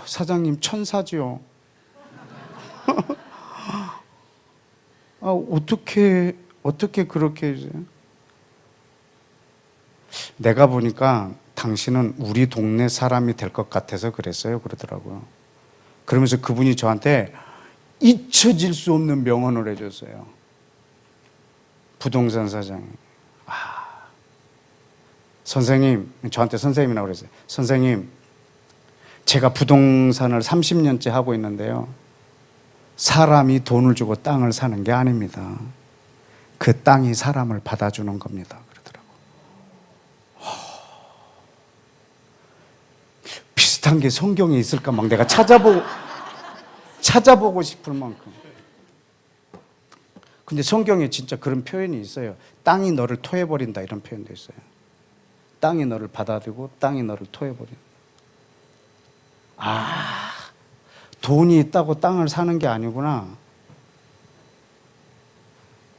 사장님 천사지요. 어떻게 그렇게 해주세요? 내가 보니까 당신은 우리 동네 사람이 될 것 같아서 그랬어요. 그러더라고요. 그러면서 그분이 저한테 잊혀질 수 없는 명언을 해줬어요. 부동산 사장이. 선생님, 저한테 선생님이라고 그랬어요. 선생님, 제가 부동산을 30년째 하고 있는데요. 사람이 돈을 주고 땅을 사는 게 아닙니다. 그 땅이 사람을 받아주는 겁니다. 그러더라고요. 비슷한 게 성경에 있을까 막 내가 찾아보고 싶을 만큼. 근데 성경에 진짜 그런 표현이 있어요. 땅이 너를 토해버린다 이런 표현도 있어요. 땅이 너를 받아들이고 땅이 너를 토해버린다. 아, 돈이 있다고 땅을 사는 게 아니구나.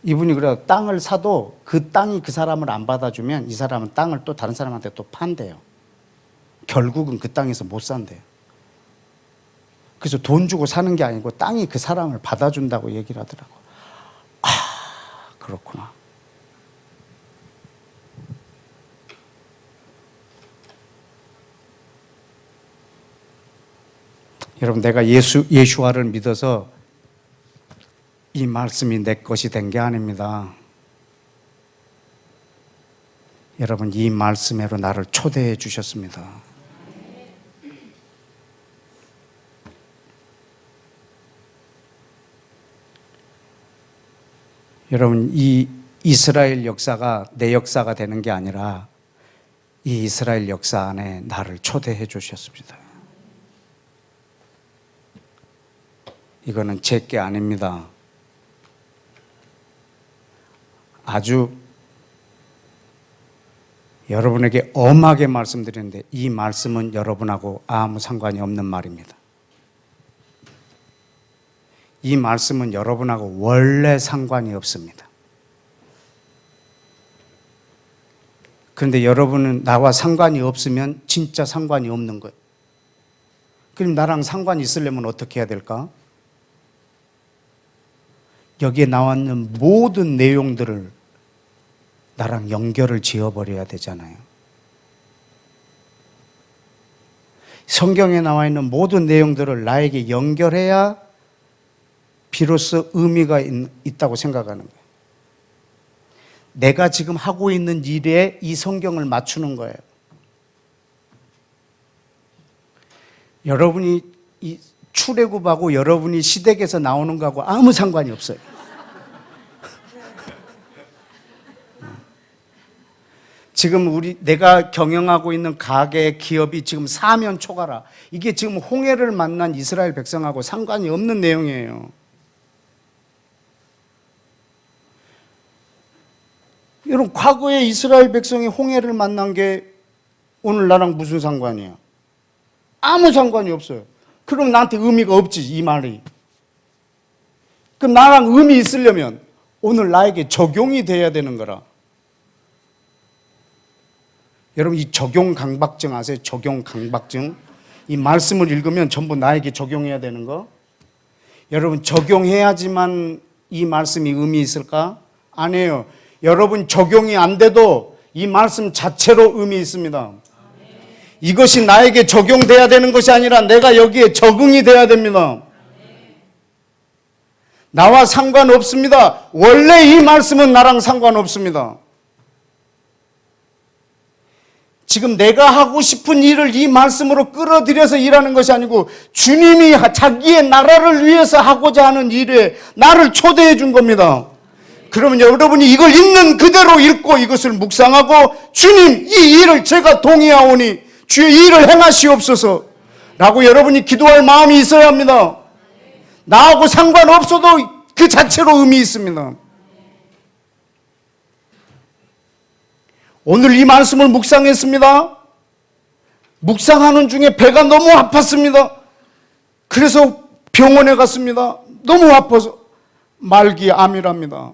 이분이 그래요. 땅을 사도 그 땅이 그 사람을 안 받아주면 이 사람은 땅을 또 다른 사람한테 또 판대요. 결국은 그 땅에서 못 산대요. 그래서 돈 주고 사는 게 아니고 땅이 그 사람을 받아준다고 얘기를 하더라고요. 아, 그렇구나. 여러분, 내가 예수와를 믿어서 이 말씀이 내 것이 된 게 아닙니다. 여러분, 이 말씀으로 나를 초대해 주셨습니다. 여러분, 이 이스라엘 역사가 내 역사가 되는 게 아니라 이 이스라엘 역사 안에 나를 초대해 주셨습니다. 이거는 제 게 아닙니다. 아주 여러분에게 엄하게 말씀드리는데 이 말씀은 여러분하고 아무 상관이 없는 말입니다. 이 말씀은 여러분하고 원래 상관이 없습니다. 그런데 여러분은 나와 상관이 없으면 진짜 상관이 없는 거예요. 그럼 나랑 상관이 있으려면 어떻게 해야 될까? 여기에 나와 있는 모든 내용들을 나랑 연결을 지어버려야 되잖아요. 성경에 나와 있는 모든 내용들을 나에게 연결해야 비로소 의미가 있다고 생각하는 거예요. 내가 지금 하고 있는 일에 이 성경을 맞추는 거예요. 여러분이 이 출애굽하고 여러분이 시댁에서 나오는 거하고 아무 상관이 없어요. 지금 내가 경영하고 있는 가게, 기업이 지금 사면 초가라. 이게 지금 홍해를 만난 이스라엘 백성하고 상관이 없는 내용이에요. 여러분, 과거에 이스라엘 백성이 홍해를 만난 게 오늘 나랑 무슨 상관이야? 아무 상관이 없어요. 그럼 나한테 의미가 없지, 이 말이. 그럼 나랑 의미 있으려면 오늘 나에게 적용이 돼야 되는 거라. 여러분, 이 적용 강박증 아세요? 적용 강박증. 이 말씀을 읽으면 전부 나에게 적용해야 되는 거. 여러분, 적용해야지만 이 말씀이 의미 있을까? 아니에요. 여러분, 적용이 안 돼도 이 말씀 자체로 의미 있습니다. 이것이 나에게 적용돼야 되는 것이 아니라 내가 여기에 적응이 돼야 됩니다. 나와 상관없습니다. 원래 이 말씀은 나랑 상관없습니다. 지금 내가 하고 싶은 일을 이 말씀으로 끌어들여서 일하는 것이 아니고 주님이 자기의 나라를 위해서 하고자 하는 일에 나를 초대해 준 겁니다. 그러면 여러분이 이걸 있는 그대로 읽고 이것을 묵상하고 주님, 이 일을 제가 동의하오니 주의 이 일을 행하시옵소서 라고 여러분이 기도할 마음이 있어야 합니다. 나하고 상관없어도 그 자체로 의미 있습니다. 오늘 이 말씀을 묵상했습니다. 묵상하는 중에 배가 너무 아팠습니다. 그래서 병원에 갔습니다. 너무 아파서 말기 암이랍니다.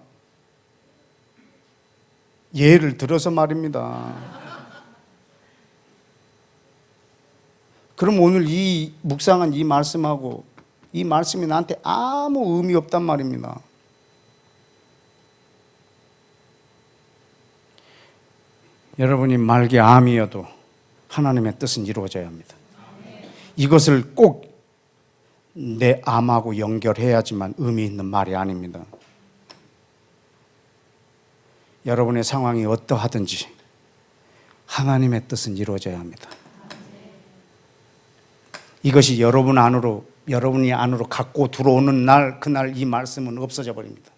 예를 들어서 말입니다. 그럼 오늘 이 묵상한 이 말씀하고 이 말씀이 나한테 아무 의미 없단 말입니다. 여러분이 말기 암이어도 하나님의 뜻은 이루어져야 합니다. 이것을 꼭 내 암하고 연결해야지만 의미 있는 말이 아닙니다. 여러분의 상황이 어떠하든지 하나님의 뜻은 이루어져야 합니다. 이것이 여러분이 안으로 갖고 들어오는 날, 그날 이 말씀은 없어져 버립니다.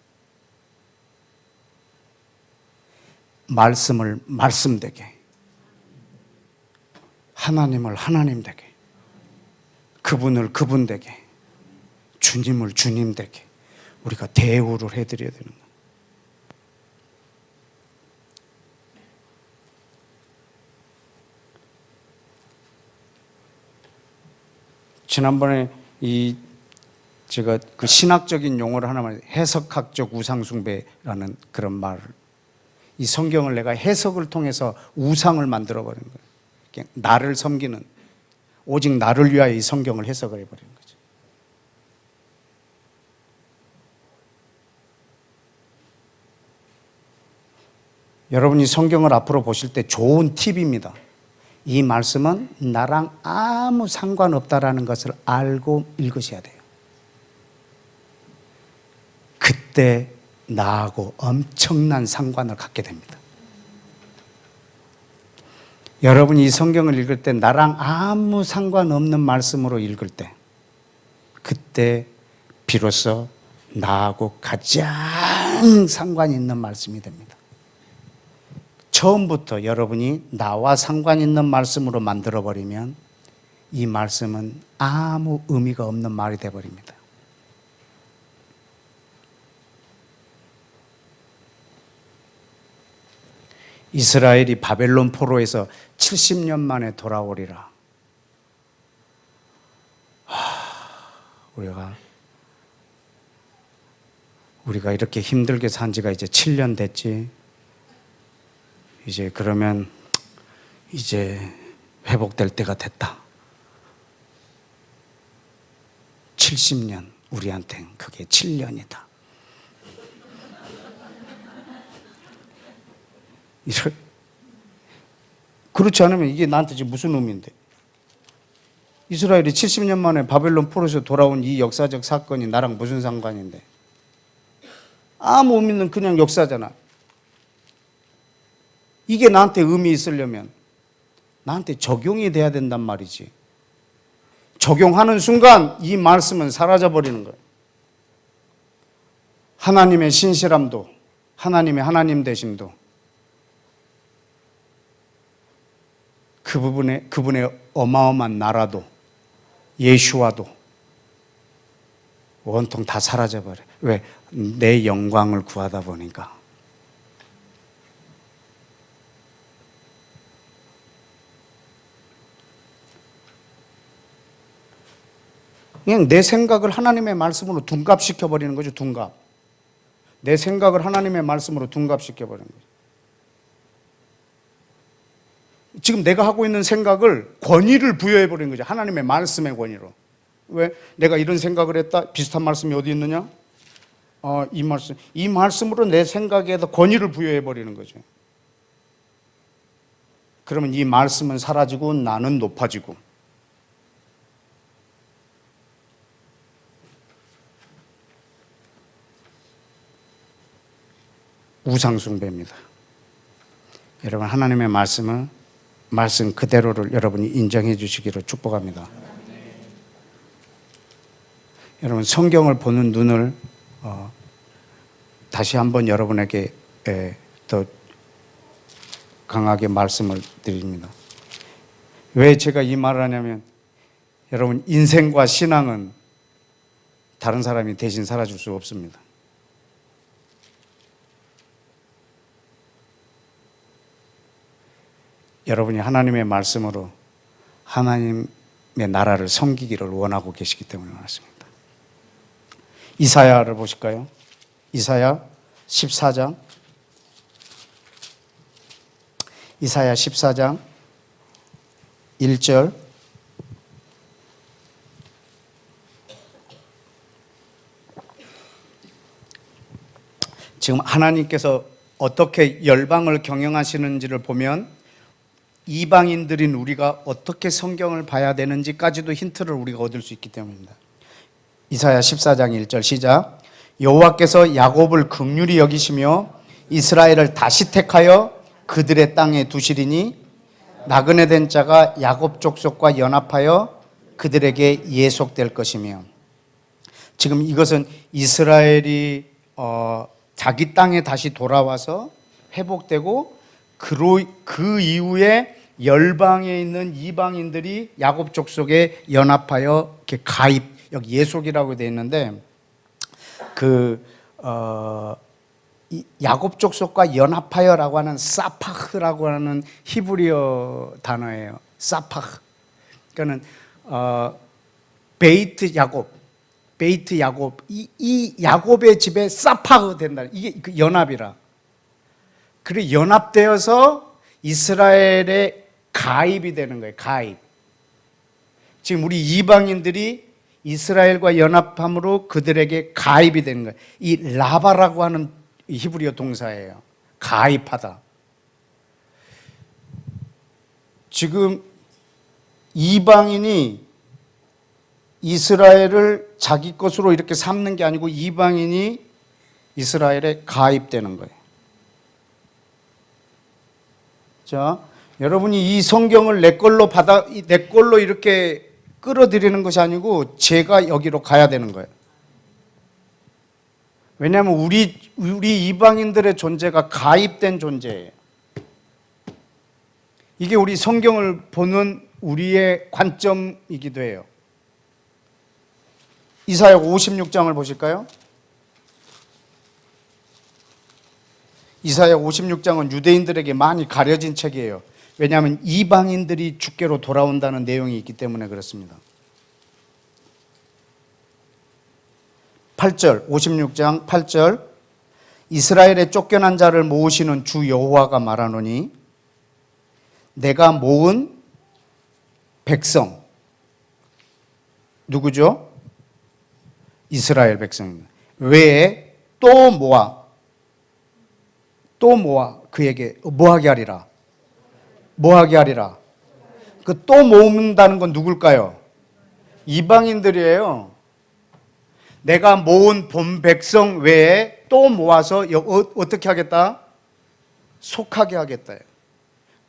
말씀을 말씀되게, 하나님을 하나님 되게, 그분을 그분 되게, 주님을 주님 되게 우리가 대우를 해드려야 되는 거예요. 지난번에 제가 그 신학적인 용어를 하나만 해석학적 우상숭배라는 그런 말을, 이 성경을 내가 해석을 통해서 우상을 만들어 버린 거예요. 나를 섬기는, 오직 나를 위하여 이 성경을 해석을 해버린 거죠. 여러분이 성경을 앞으로 보실 때 좋은 팁입니다. 이 말씀은 나랑 아무 상관없다라는 것을 알고 읽으셔야 돼요. 그때 나하고 엄청난 상관을 갖게 됩니다. 여러분이 이 성경을 읽을 때 나랑 아무 상관없는 말씀으로 읽을 때, 그때 비로소 나하고 가장 상관 있는 말씀이 됩니다. 처음부터 여러분이 나와 상관 있는 말씀으로 만들어버리면 이 말씀은 아무 의미가 없는 말이 되어버립니다. 이스라엘이 바벨론 포로에서 70년 만에 돌아오리라. 우리가 이렇게 힘들게 산 지가 이제 7년 됐지. 이제 그러면 이제 회복될 때가 됐다. 70년, 우리한테는 그게 7년이다. 그렇지 않으면 이게 나한테 지금 무슨 의미인데? 이스라엘이 70년 만에 바벨론 포로에서 돌아온 이 역사적 사건이 나랑 무슨 상관인데? 아무 의미 있는 그냥 역사잖아. 이게 나한테 의미 있으려면 나한테 적용이 돼야 된단 말이지. 적용하는 순간 이 말씀은 사라져버리는 거예요. 하나님의 신실함도, 하나님의 하나님 되심도, 그분의 어마어마한 나라도, 예수와도 원통 다 사라져버려. 왜? 내 영광을 구하다 보니까. 그냥 내 생각을 하나님의 말씀으로 둔갑시켜버리는 거죠. 둔갑. 내 생각을 하나님의 말씀으로 둔갑시켜버리는 거죠. 지금 내가 하고 있는 생각을 권위를 부여해버리는 거죠. 하나님의 말씀의 권위로. 왜? 내가 이런 생각을 했다. 비슷한 말씀이 어디 있느냐? 이 말씀으로 내 생각에다 권위를 부여해버리는 거죠. 그러면 이 말씀은 사라지고 나는 높아지고. 우상숭배입니다. 여러분, 하나님의 말씀 그대로를 여러분이 인정해 주시기를 축복합니다. 여러분, 성경을 보는 눈을 다시 한번 여러분에게 더 강하게 말씀을 드립니다. 왜 제가 이 말을 하냐면, 여러분, 인생과 신앙은 다른 사람이 대신 살아줄 수 없습니다. 여러분이 하나님의 말씀으로 하나님의 나라를 섬기기를 원하고 계시기 때문에 그렇습니다. 이사야를 보실까요? 이사야 14장. 이사야 14장 1절. 지금 하나님께서 어떻게 열방을 경영하시는지를 보면 이방인들인 우리가 어떻게 성경을 봐야 되는지까지도 힌트를 우리가 얻을 수 있기 때문입니다. 이사야 14장 1절 시작. 여호와께서 야곱을 긍휼히 여기시며 이스라엘을 다시 택하여 그들의 땅에 두시리니 나그네 된 자가 야곱 족속과 연합하여 그들에게 예속될 것이며. 지금 이것은 이스라엘이 자기 땅에 다시 돌아와서 회복되고 그 이후에 열방에 있는 이방인들이 야곱 족속에 연합하여 이렇게 가입, 여기 예속이라고 되어 있는데, 야곱 족속과 연합하여라고 하는 사파흐라고 하는 히브리어 단어예요. 사파흐. 그러니까는 베이트 야곱, 이 야곱의 집에 사파가 된다. 이게 그 연합이라. 그래 연합되어서 이스라엘의 가입이 되는 거예요. 가입. 지금 우리 이방인들이 이스라엘과 연합함으로 그들에게 가입이 되는 거예요. 이 라바라고 하는 히브리어 동사예요. 가입하다. 지금 이방인이 이스라엘을 자기 것으로 이렇게 삼는 게 아니고 이방인이 이스라엘에 가입되는 거예요. 자, 여러분이 이 성경을 내 걸로 이렇게 끌어들이는 것이 아니고 제가 여기로 가야 되는 거예요. 왜냐하면 우리 이방인들의 존재가 가입된 존재예요. 이게 우리 성경을 보는 우리의 관점이기도 해요. 이사야 56장을 보실까요? 이사야 56장은 유대인들에게 많이 가려진 책이에요. 왜냐하면 이방인들이 주께로 돌아온다는 내용이 있기 때문에 그렇습니다. 8절, 56장 8절, 이스라엘의 쫓겨난 자를 모으시는 주 여호와가 말하노니 내가 모은 백성, 누구죠? 이스라엘 백성입니다. 외에 또 모아 그에게 뭐하게 하리라? 뭐하게 하리라? 그 또 모은다는 건 누굴까요? 이방인들이에요. 내가 모은 본 백성 외에 또 모아서 어떻게 하겠다? 속하게 하겠다.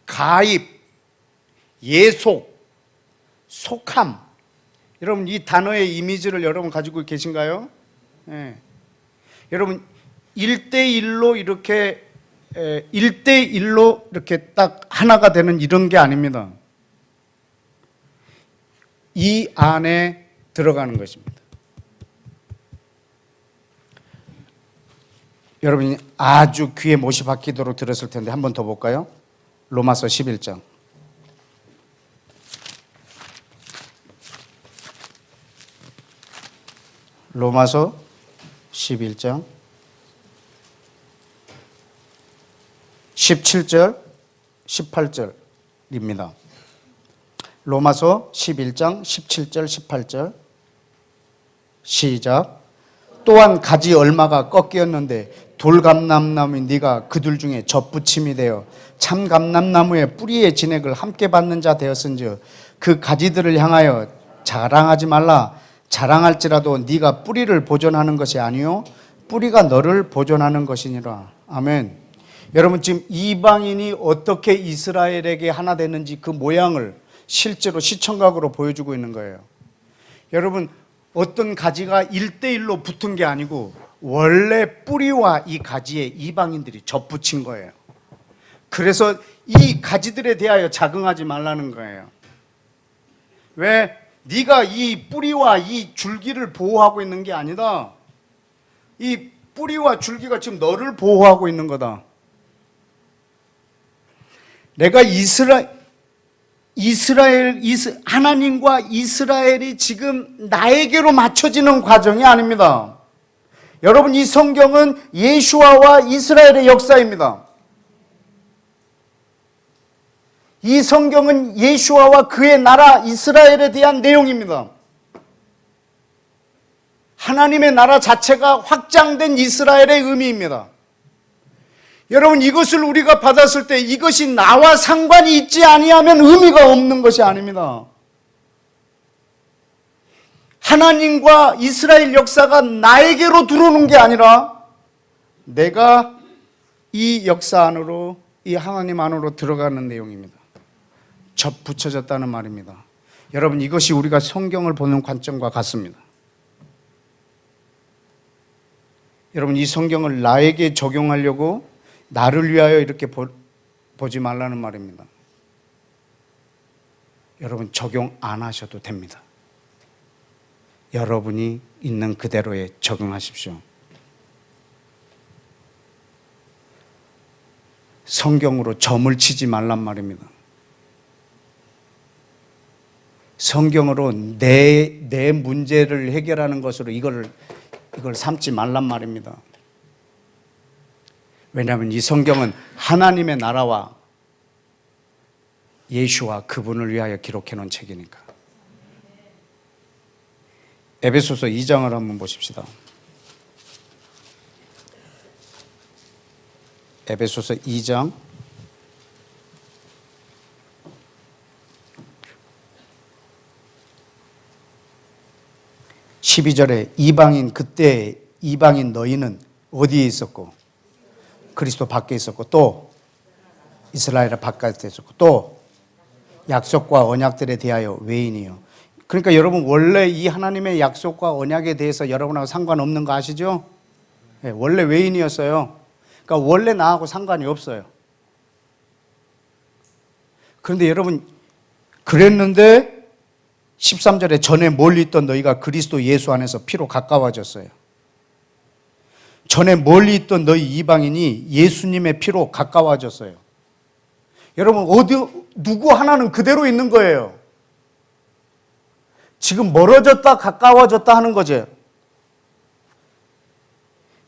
가입, 예속, 속함. 여러분 이 단어의 이미지를 여러분 가지고 계신가요? 네. 여러분 1대1로 이렇게 1대1로 이렇게 딱 하나가 되는 이런 게 아닙니다. 이 안에 들어가는 것입니다. 여러분이 아주 귀에 못이 박히도록 들었을 텐데 한 번 더 볼까요? 로마서 11장. 로마서 11장 17절 18절입니다. 로마서 11장 17절 18절 시작. 또한 가지 얼마가 꺾였는데 돌감람나무인 네가 그들 중에 젖붙임이 되어 참감람나무의 뿌리의 진액을 함께 받는 자 되었은즉 그 가지들을 향하여 자랑하지 말라. 자랑할지라도 네가 뿌리를 보존하는 것이 아니요 뿌리가 너를 보존하는 것이니라. 아멘. 여러분 지금 이방인이 어떻게 이스라엘에게 하나 되는지 그 모양을 실제로 시청각으로 보여주고 있는 거예요. 여러분 어떤 가지가 1대1로 붙은 게 아니고 원래 뿌리와 이 가지에 이방인들이 접붙인 거예요. 그래서 이 가지들에 대하여 자긍하지 말라는 거예요. 왜? 네가 이 뿌리와 이 줄기를 보호하고 있는 게 아니다. 이 뿌리와 줄기가 지금 너를 보호하고 있는 거다. 내가 하나님과 이스라엘이 지금 나에게로 맞춰지는 과정이 아닙니다. 여러분 이 성경은 예수와와 이스라엘의 역사입니다. 이 성경은 예수와와 그의 나라 이스라엘에 대한 내용입니다. 하나님의 나라 자체가 확장된 이스라엘의 의미입니다. 여러분 이것을 우리가 받았을 때 이것이 나와 상관이 있지 아니하면 의미가 없는 것이 아닙니다. 하나님과 이스라엘 역사가 나에게로 들어오는 게 아니라 내가 이 역사 안으로 이 하나님 안으로 들어가는 내용입니다. 접붙여졌다는 말입니다. 여러분 이것이 우리가 성경을 보는 관점과 같습니다. 여러분 이 성경을 나에게 적용하려고 나를 위하여 이렇게 보지 말라는 말입니다. 여러분 적용 안 하셔도 됩니다. 여러분이 있는 그대로에 적용하십시오. 성경으로 점을 치지 말란 말입니다. 성경으로 내 문제를 해결하는 것으로 이걸 삼지 말란 말입니다. 왜냐하면 이 성경은 하나님의 나라와 예수와 그분을 위하여 기록해 놓은 책이니까. 에베소서 2장을 한번 보십시다. 에베소서 2장 12절에 이방인, 그때 이방인 너희는 어디에 있었고? 그리스도 밖에 있었고, 또 이스라엘 바깥에 있었고, 또 약속과 언약들에 대하여 외인이요. 그러니까 여러분, 원래 이 하나님의 약속과 언약에 대해서 여러분하고 상관없는 거 아시죠? 네, 원래 외인이었어요. 그러니까 원래 나하고 상관이 없어요. 그런데 여러분, 그랬는데 13절에 전에 멀리 있던 너희가 그리스도 예수 안에서 피로 가까워졌어요. 전에 멀리 있던 너희 이방인이 예수님의 피로 가까워졌어요. 여러분, 누구 하나는 그대로 있는 거예요. 지금 멀어졌다 가까워졌다 하는 거죠.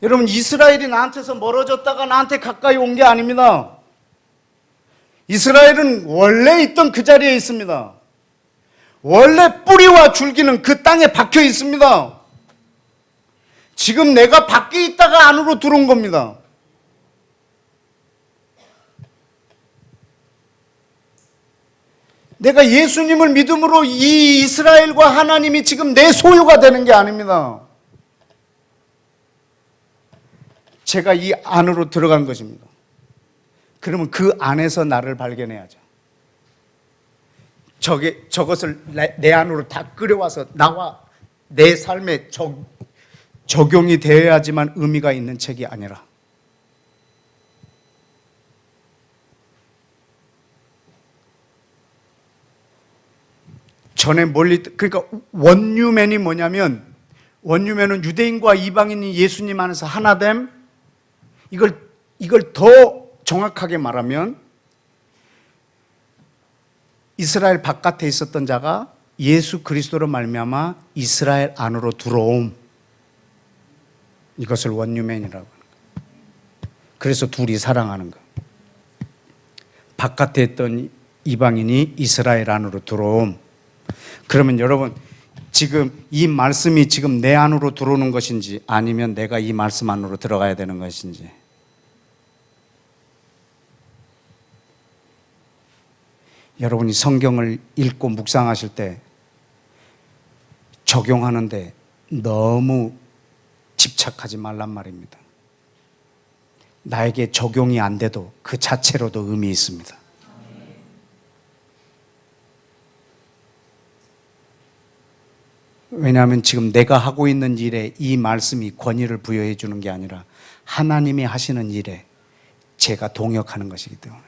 여러분, 이스라엘이 나한테서 멀어졌다가 나한테 가까이 온 게 아닙니다. 이스라엘은 원래 있던 그 자리에 있습니다. 원래 뿌리와 줄기는 그 땅에 박혀 있습니다. 지금 내가 밖에 있다가 안으로 들어온 겁니다. 내가 예수님을 믿음으로 이 이스라엘과 하나님이 지금 내 소유가 되는 게 아닙니다. 제가 이 안으로 들어간 것입니다. 그러면 그 안에서 나를 발견해야죠. 저것을 내 안으로 다 끌어와서 나와 내 삶에 적용이 되어야지만 의미가 있는 책이 아니라, 전에 그러니까 원유맨이 뭐냐면, 원유맨은 유대인과 이방인이 예수님 안에서 하나됨. 이걸 더 정확하게 말하면, 이스라엘 바깥에 있었던 자가 예수 그리스도로 말미암아 이스라엘 안으로 들어옴. 이것을 원유맨이라고 하는 거예요. 그래서 둘이 사랑하는 거예요. 바깥에 있던 이방인이 이스라엘 안으로 들어옴. 그러면 여러분, 지금 이 말씀이 지금 내 안으로 들어오는 것인지, 아니면 내가 이 말씀 안으로 들어가야 되는 것인지. 여러분이 성경을 읽고 묵상하실 때 적용하는데 너무 집착하지 말란 말입니다. 나에게 적용이 안 돼도 그 자체로도 의미 있습니다. 왜냐하면 지금 내가 하고 있는 일에 이 말씀이 권위를 부여해 주는 게 아니라 하나님이 하시는 일에 제가 동역하는 것이기 때문에.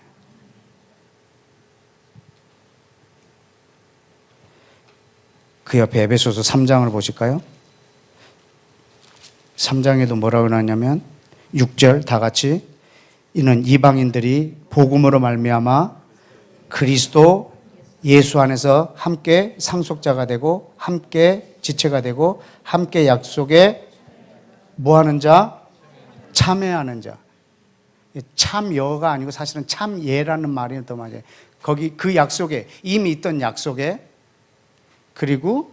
그 옆에 에베소서 3장을 보실까요? 3장에도 뭐라고 나냐면 6절 다 같이, 이는 이방인들이 복음으로 말미암아 그리스도 예수 안에서 함께 상속자가 되고 함께 지체가 되고 함께 약속에 뭐하는 자? 참여하는 자. 참여가 아니고 사실은 참예라는 말이 더 맞아요. 거기 그 약속에, 이미 있던 약속에, 그리고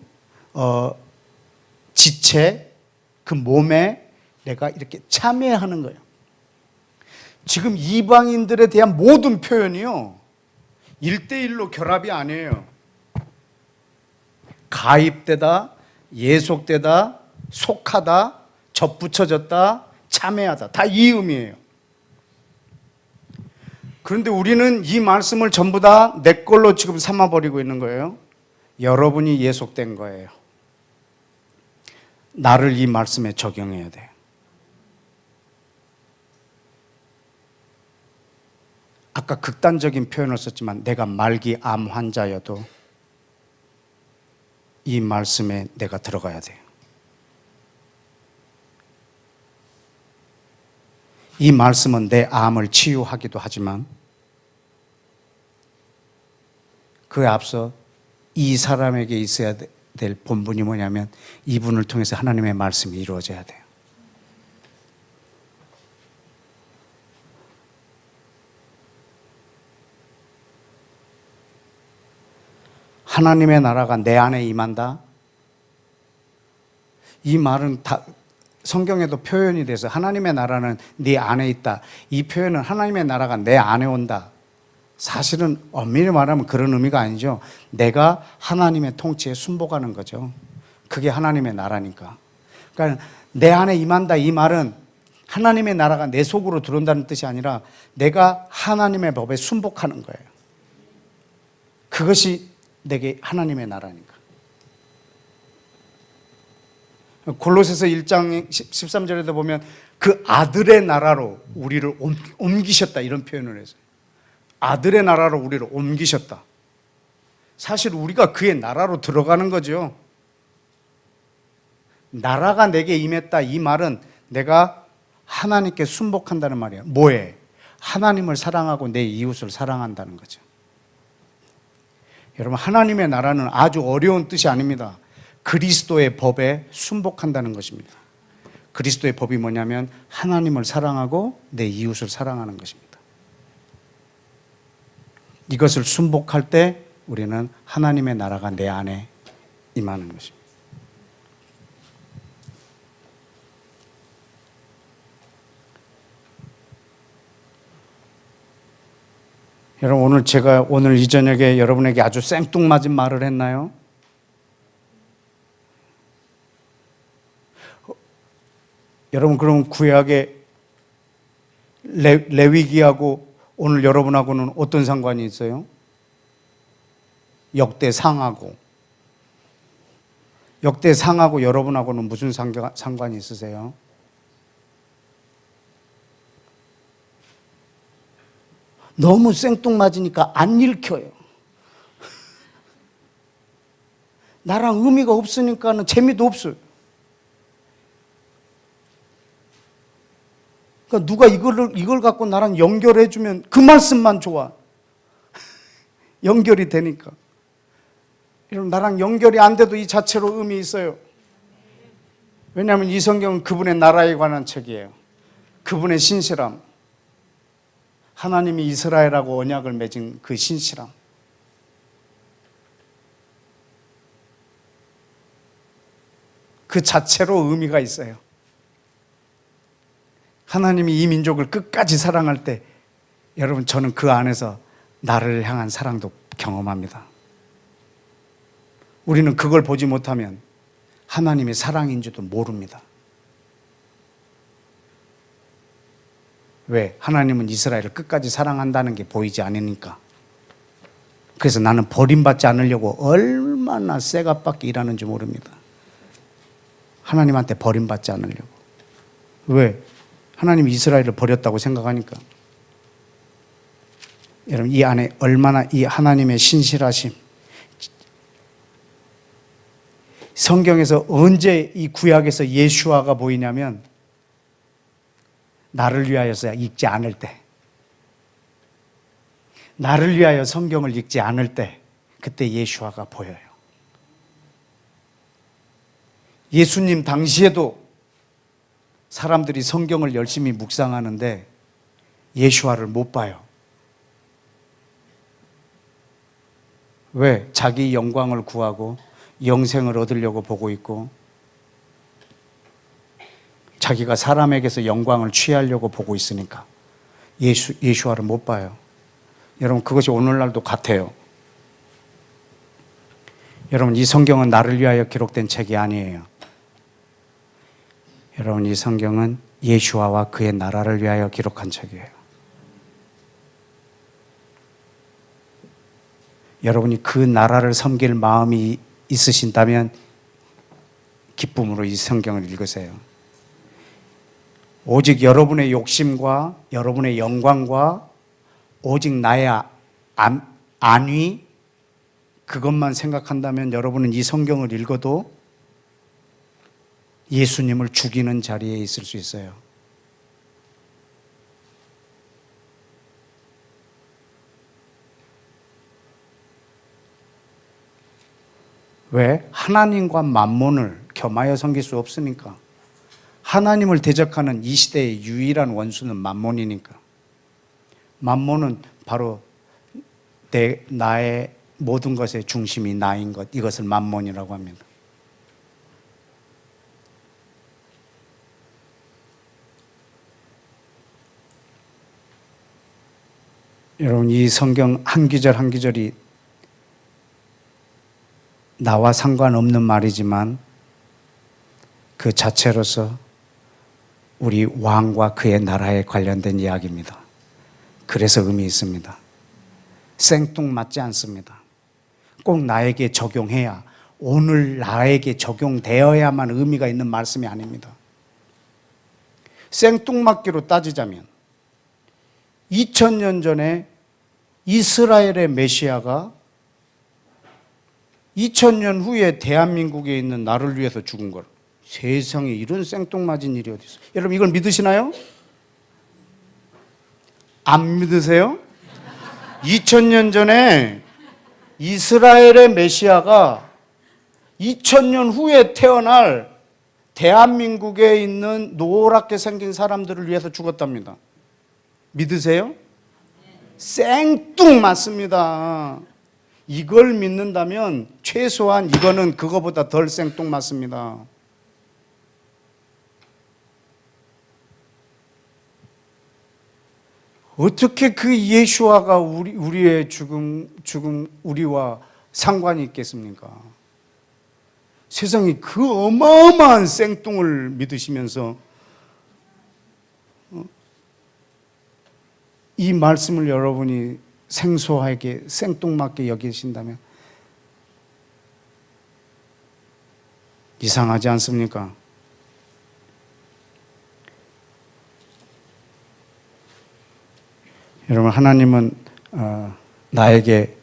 지체, 그 몸에 내가 이렇게 참여하는 거예요. 지금 이방인들에 대한 모든 표현이요, 1대1로 결합이 아니에요. 가입되다, 예속되다, 속하다, 접붙여졌다, 참여하다, 다 이 의미예요. 그런데 우리는 이 말씀을 전부 다 내 걸로 지금 삼아버리고 있는 거예요. 여러분이 예속된 거예요. 나를 이 말씀에 적용해야 돼요. 아까 극단적인 표현을 썼지만 내가 말기 암 환자여도 이 말씀에 내가 들어가야 돼요. 이 말씀은 내 암을 치유하기도 하지만 그에 앞서 이 사람에게 있어야 될 본분이 뭐냐면 이분을 통해서 하나님의 말씀이 이루어져야 돼요. 하나님의 나라가 내 안에 임한다. 이 말은 다 성경에도 표현이 돼서 하나님의 나라는 네 안에 있다. 이 표현은 하나님의 나라가 내 안에 온다. 사실은 엄밀히 말하면 그런 의미가 아니죠. 내가 하나님의 통치에 순복하는 거죠. 그게 하나님의 나라니까. 그러니까 내 안에 임한다 이 말은 하나님의 나라가 내 속으로 들어온다는 뜻이 아니라 내가 하나님의 법에 순복하는 거예요. 그것이 내게 하나님의 나라니까. 골로새서 1장 13절에도 보면 그 아들의 나라로 우리를 옮기셨다 이런 표현을 했어요. 아들의 나라로 우리를 옮기셨다. 사실 우리가 그의 나라로 들어가는 거죠. 나라가 내게 임했다 이 말은 내가 하나님께 순복한다는 말이에요. 뭐에? 하나님을 사랑하고 내 이웃을 사랑한다는 거죠. 여러분, 하나님의 나라는 아주 어려운 뜻이 아닙니다. 그리스도의 법에 순복한다는 것입니다. 그리스도의 법이 뭐냐면 하나님을 사랑하고 내 이웃을 사랑하는 것입니다. 이것을 순복할 때 우리는 하나님의 나라가 내 안에 임하는 것입니다. 여러분, 제가 오늘 이 저녁에 여러분에게 아주 생뚱맞은 말을 했나요? 여러분, 그럼 구약의 레위기하고 오늘 여러분하고는 어떤 상관이 있어요? 역대상하고 여러분하고는 무슨 상관이 있으세요? 너무 생뚱맞으니까 안 읽혀요. 나랑 의미가 없으니까는 재미도 없어요. 그러니까 누가 이걸 갖고 나랑 연결해주면 그 말씀만 좋아. 연결이 되니까. 여러분, 나랑 연결이 안 돼도 이 자체로 의미 있어요. 왜냐하면 이 성경은 그분의 나라에 관한 책이에요. 그분의 신실함. 하나님이 이스라엘하고 언약을 맺은 그 신실함. 그 자체로 의미가 있어요. 하나님이 이 민족을 끝까지 사랑할 때 여러분, 저는 그 안에서 나를 향한 사랑도 경험합니다. 우리는 그걸 보지 못하면 하나님의 사랑인지도 모릅니다. 왜? 하나님은 이스라엘을 끝까지 사랑한다는 게 보이지 않으니까. 그래서 나는 버림받지 않으려고 얼마나 쇠갑밖에 일하는지 모릅니다. 하나님한테 버림받지 않으려고. 왜? 하나님이 이스라엘을 버렸다고 생각하니까. 여러분, 이 안에 얼마나 이 하나님의 신실하심. 성경에서 언제 이 구약에서 예수아가 보이냐면 나를 위하여서 읽지 않을 때, 나를 위하여 성경을 읽지 않을 때, 그때 예수아가 보여요. 예수님 당시에도 사람들이 성경을 열심히 묵상하는데 예수아를 못 봐요. 왜? 자기 영광을 구하고 영생을 얻으려고 보고 있고 자기가 사람에게서 영광을 취하려고 보고 있으니까 예수아를 못 봐요. 여러분, 그것이 오늘날도 같아요. 여러분, 이 성경은 나를 위하여 기록된 책이 아니에요. 여러분, 이 성경은 예수아와 그의 나라를 위하여 기록한 책이에요. 여러분이 그 나라를 섬길 마음이 있으신다면 기쁨으로 이 성경을 읽으세요. 오직 여러분의 욕심과 여러분의 영광과 오직 나의 안위 그것만 생각한다면 여러분은 이 성경을 읽어도 예수님을 죽이는 자리에 있을 수 있어요. 왜? 하나님과 만몬을 겸하여 섬길 수 없으니까. 하나님을 대적하는 이 시대의 유일한 원수는 만몬이니까. 만몬은 바로 나의 모든 것의 중심이 나인 것, 이것을 만몬이라고 합니다. 여러분, 이 성경 한 구절 한 구절이 나와 상관없는 말이지만 그 자체로서 우리 왕과 그의 나라에 관련된 이야기입니다. 그래서 의미 있습니다. 생뚱맞지 않습니다. 꼭 나에게 적용해야, 오늘 나에게 적용되어야만 의미가 있는 말씀이 아닙니다. 생뚱맞기로 따지자면 2000년 전에 이스라엘의 메시아가 2000년 후에 대한민국에 있는 나를 위해서 죽은 걸, 세상에 이런 생뚱맞은 일이 어디 있어요? 여러분, 이걸 믿으시나요? 안 믿으세요? 2000년 전에 이스라엘의 메시아가 2000년 후에 태어날 대한민국에 있는 노랗게 생긴 사람들을 위해서 죽었답니다. 믿으세요? 생뚱맞습니다. 이걸 믿는다면 최소한 이거는 그거보다 덜 생뚱맞습니다. 어떻게 그 예수아가 우리의 죽음 우리와 상관이 있겠습니까? 세상에 그 어마어마한 생뚱을 믿으시면서 이 말씀을 여러분이 생소하게 생뚱맞게 여기신다면 이상하지 않습니까? 여러분, 하나님은 나에게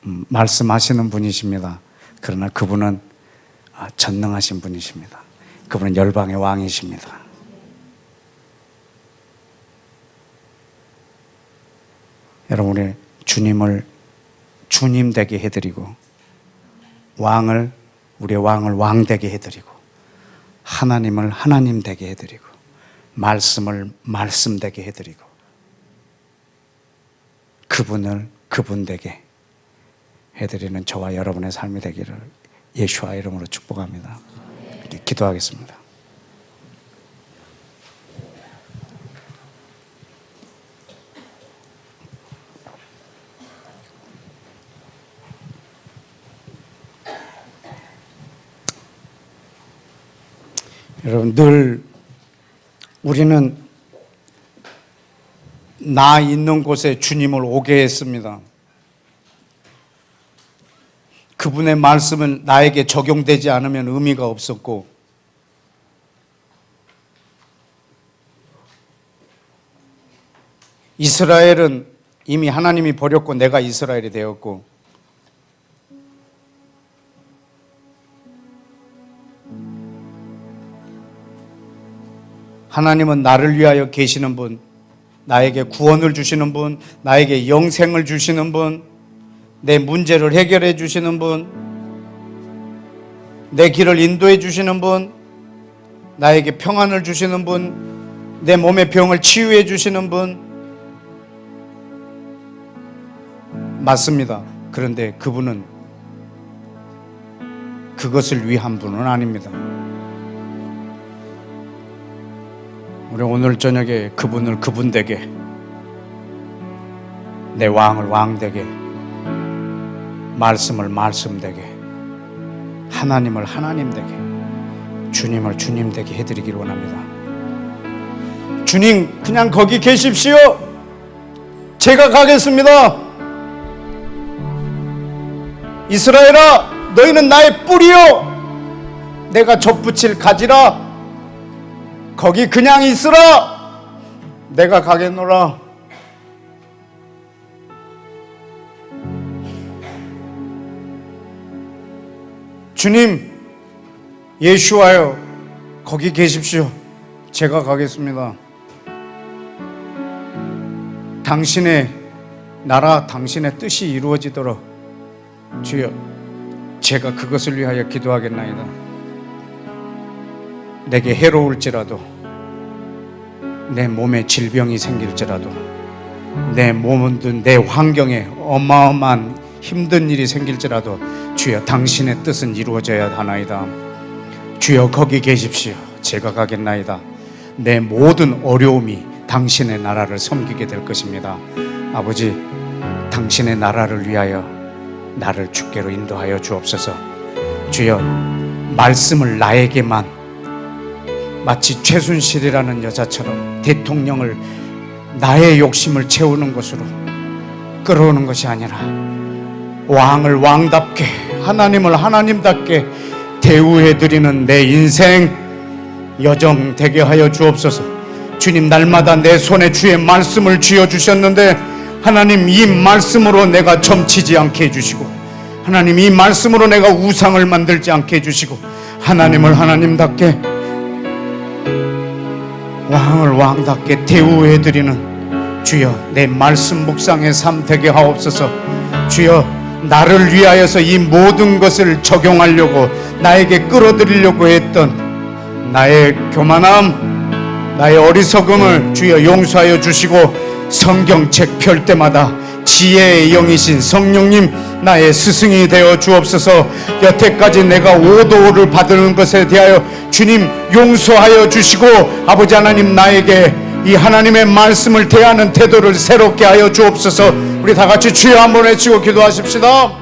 말씀하시는 분이십니다. 그러나 그분은 전능하신 분이십니다. 그분은 열방의 왕이십니다. 여러분, 우리 주님을 주님 되게 해드리고 우리의 왕을 왕 되게 해드리고 하나님을 하나님 되게 해드리고 말씀을 말씀 되게 해드리고 그분을 그분 되게 해드리는 저와 여러분의 삶이 되기를 예수와 이름으로 축복합니다. 기도하겠습니다. 여러분, 늘 우리는 나 있는 곳에 주님을 오게 했습니다. 그분의 말씀은 나에게 적용되지 않으면 의미가 없었고, 이스라엘은 이미 하나님이 버렸고 내가 이스라엘이 되었고, 하나님은 나를 위하여 계시는 분, 나에게 구원을 주시는 분, 나에게 영생을 주시는 분, 내 문제를 해결해 주시는 분, 내 길을 인도해 주시는 분, 나에게 평안을 주시는 분, 내 몸의 병을 치유해 주시는 분, 맞습니다. 그런데 그분은 그것을 위한 분은 아닙니다. 우리 오늘 저녁에 그분을 그분 되게, 내 왕을 왕 되게, 말씀을 말씀 되게, 하나님을 하나님 되게, 주님을 주님 되게 해드리길 원합니다. 주님, 그냥 거기 계십시오. 제가 가겠습니다. 이스라엘아, 너희는 나의 뿌리요, 내가 접붙일 가지라. 거기 그냥 있으라. 내가 가겠노라. 주님, 예수와여, 거기 계십시오. 제가 가겠습니다. 당신의 나라, 당신의 뜻이 이루어지도록 주여 제가 그것을 위하여 기도하겠나이다. 내게 해로울지라도, 내 몸에 질병이 생길지라도, 내 몸은 내 환경에 어마어마한 힘든 일이 생길지라도 주여 당신의 뜻은 이루어져야 하나이다. 주여 거기 계십시오. 제가 가겠나이다. 내 모든 어려움이 당신의 나라를 섬기게 될 것입니다. 아버지, 당신의 나라를 위하여 나를 주께로 인도하여 주옵소서. 주여, 말씀을 나에게만 마치 최순실이라는 여자처럼 대통령을 나의 욕심을 채우는 것으로 끌어오는 것이 아니라 왕을 왕답게, 하나님을 하나님답게 대우해드리는 내 인생 여정 되게 하여 주옵소서. 주님, 날마다 내 손에 주의 말씀을 쥐어주셨는데 하나님, 이 말씀으로 내가 점치지 않게 해주시고, 하나님, 이 말씀으로 내가 우상을 만들지 않게 해주시고, 하나님을 하나님답게, 왕을 왕답게 대우해드리는 주여, 내 말씀 묵상의 삶 되게 하옵소서. 주여, 나를 위하여서 이 모든 것을 적용하려고 나에게 끌어들이려고 했던 나의 교만함, 나의 어리석음을 주여 용서하여 주시고, 성경책 펼 때마다 지혜의 영이신 성령님 나의 스승이 되어 주옵소서. 여태까지 내가 오도를 받는 것에 대하여 주님 용서하여 주시고, 아버지 하나님, 나에게 이 하나님의 말씀을 대하는 태도를 새롭게 하여 주옵소서. 우리 다 같이 주여 한번 외치고 기도하십시다.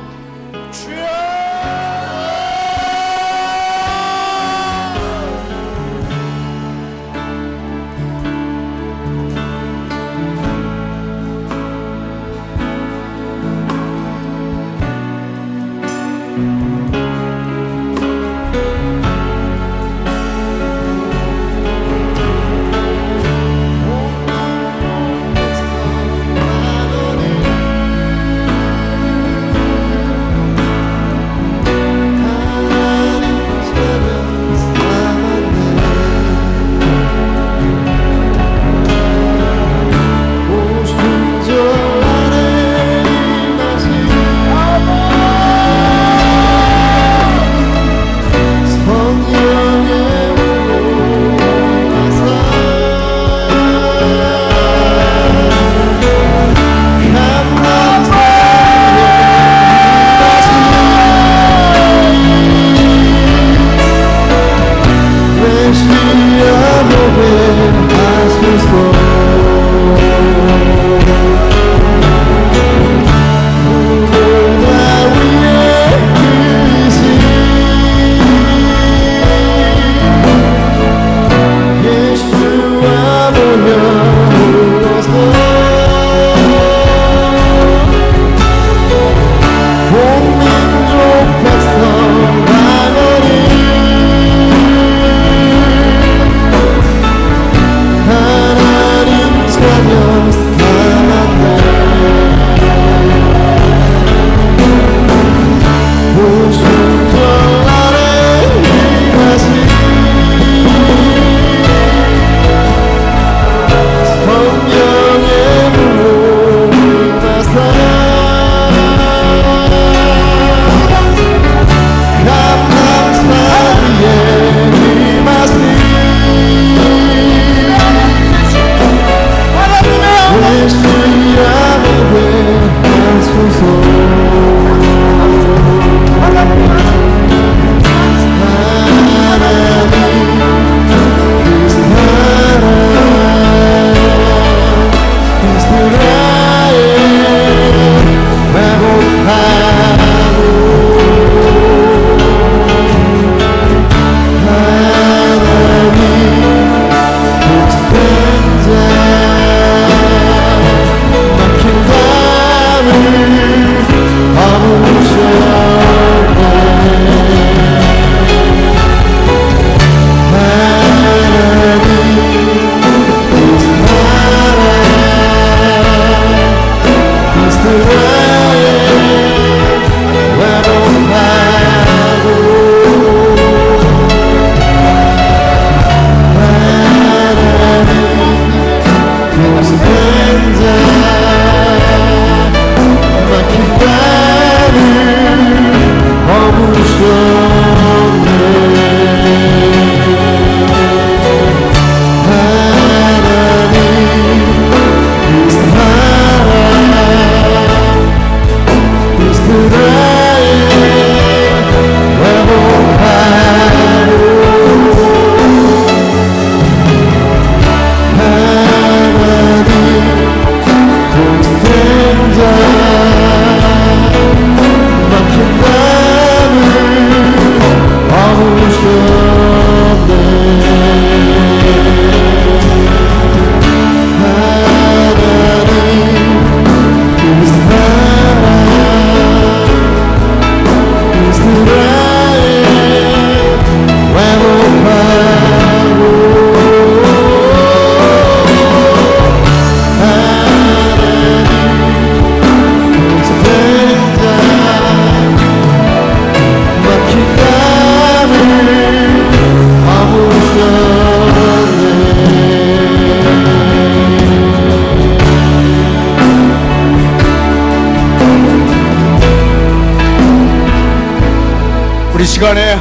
우리 시간에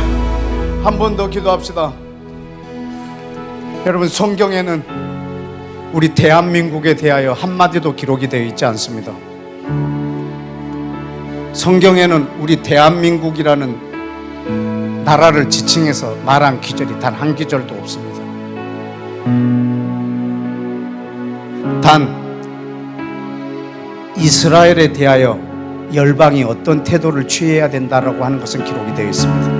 한 번 더 기도합시다. 여러분, 성경에는 우리 대한민국에 대하여 한마디도 기록이 되어 있지 않습니다. 성경에는 우리 대한민국이라는 나라를 지칭해서 말한 기절이 단 한 기절도 없습니다. 단 이스라엘에 대하여 열방이 어떤 태도를 취해야 된다라고 하는 것은 기록이 되어 있습니다.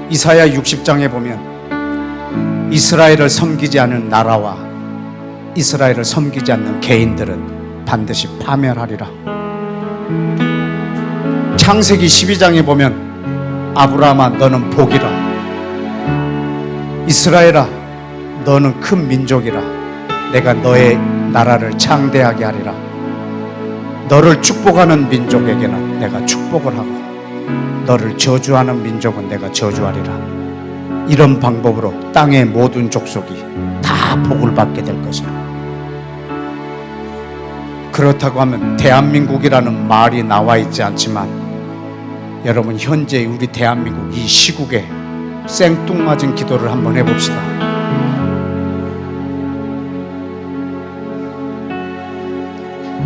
이사야 60장에 보면 이스라엘을 섬기지 않는 나라와 이스라엘을 섬기지 않는 개인들은 반드시 파멸하리라. 창세기 12장에 보면 아브라함아 너는 복이라, 이스라엘아 너는 큰 민족이라, 내가 너의 나라를 창대하게 하리라. 너를 축복하는 민족에게는 내가 축복을 하고 너를 저주하는 민족은 내가 저주하리라. 이런 방법으로 땅의 모든 족속이 다 복을 받게 될 것이라. 그렇다고 하면 대한민국이라는 말이 나와 있지 않지만 여러분, 현재 우리 대한민국 이 시국에 생뚱맞은 기도를 한번 해봅시다.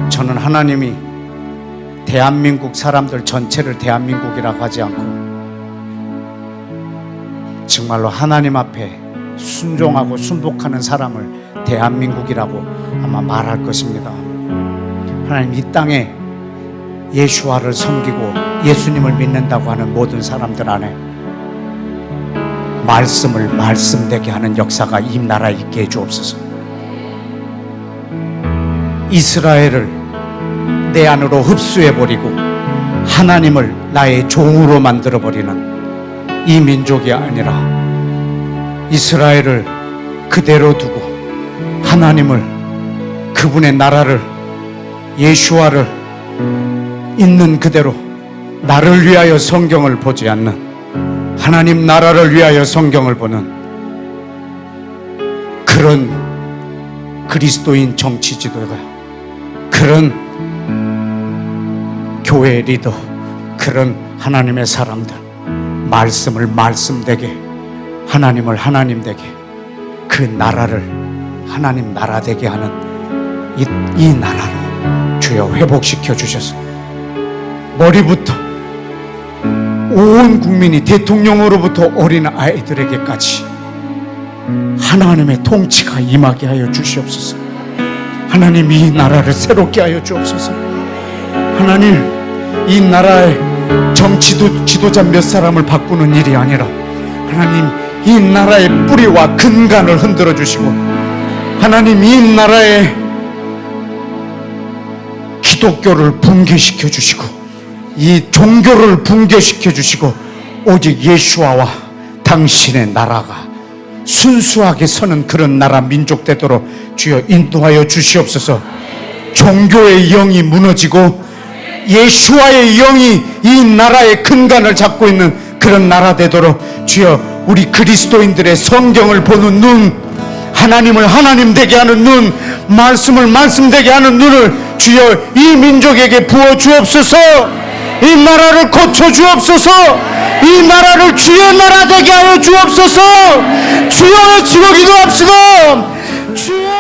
저는 하나님이 대한민국 사람들 전체를 대한민국이라고 하지 않고 정말로 하나님 앞에 순종하고 순복하는 사람을 대한민국이라고 아마 말할 것입니다. 하나님, 이 땅에 예수와를 섬기고 예수님을 믿는다고 하는 모든 사람들 안에 말씀을 말씀되게 하는 역사가 이 나라에 있게 해주옵소서. 이스라엘을 내 안으로 흡수해버리고 하나님을 나의 종으로 만들어버리는 이 민족이 아니라 이스라엘을 그대로 두고 하나님을, 그분의 나라를, 예수와를 있는 그대로 나를 위하여 성경을 보지 않는, 하나님 나라를 위하여 성경을 보는 그런 그리스도인 정치 지도가, 그런 교회 리더, 그런 하나님의 사람들, 말씀을 말씀되게, 하나님을 하나님 되게, 그 나라를 하나님 나라 되게 하는 이 나라를 주여 회복시켜 주셔서 머리부터 온 국민이, 대통령으로부터 어린 아이들에게까지 하나님의 통치가 임하게 하여 주시옵소서. 하나님, 이 나라를 새롭게 하여 주옵소서. 하나님, 이 나라의 지도자 몇 사람을 바꾸는 일이 아니라 하나님, 이 나라의 뿌리와 근간을 흔들어 주시고, 하나님, 이 나라의 기독교를 붕괴시켜 주시고, 이 종교를 붕괴시켜 주시고, 오직 예수와와 당신의 나라가 순수하게 서는 그런 나라 민족 되도록 주여 인도하여 주시옵소서. 종교의 영이 무너지고 예수와의 영이 이 나라의 근간을 잡고 있는 그런 나라 되도록 주여, 우리 그리스도인들의 성경을 보는 눈, 하나님을 하나님 되게 하는 눈, 말씀을 말씀 되게 하는 눈을 주여 이 민족에게 부어 주옵소서. 이 나라를 고쳐 주옵소서. 이 나라를 주의 나라 되게 하여 주옵소서. 주여 외치고 기도합시다. 주여.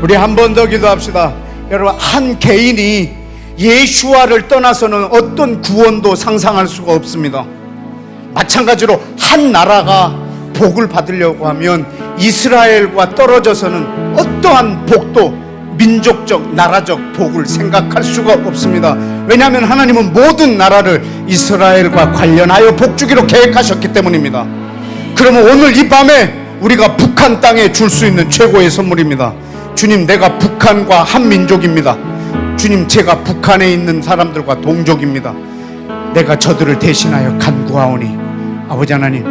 우리 한 번 더 기도합시다. 여러분, 한 개인이 예수와를 떠나서는 어떤 구원도 상상할 수가 없습니다. 마찬가지로 한 나라가 복을 받으려고 하면 이스라엘과 떨어져서는 어떠한 복도 민족적, 나라적 복을 생각할 수가 없습니다. 왜냐하면 하나님은 모든 나라를 이스라엘과 관련하여 복주기로 계획하셨기 때문입니다. 그러면 오늘 이 밤에 우리가 북한 땅에 줄 수 있는 최고의 선물입니다. 주님, 내가 북한과 한 민족입니다. 주님, 제가 북한에 있는 사람들과 동족입니다. 내가 저들을 대신하여 간구하오니 아버지 하나님,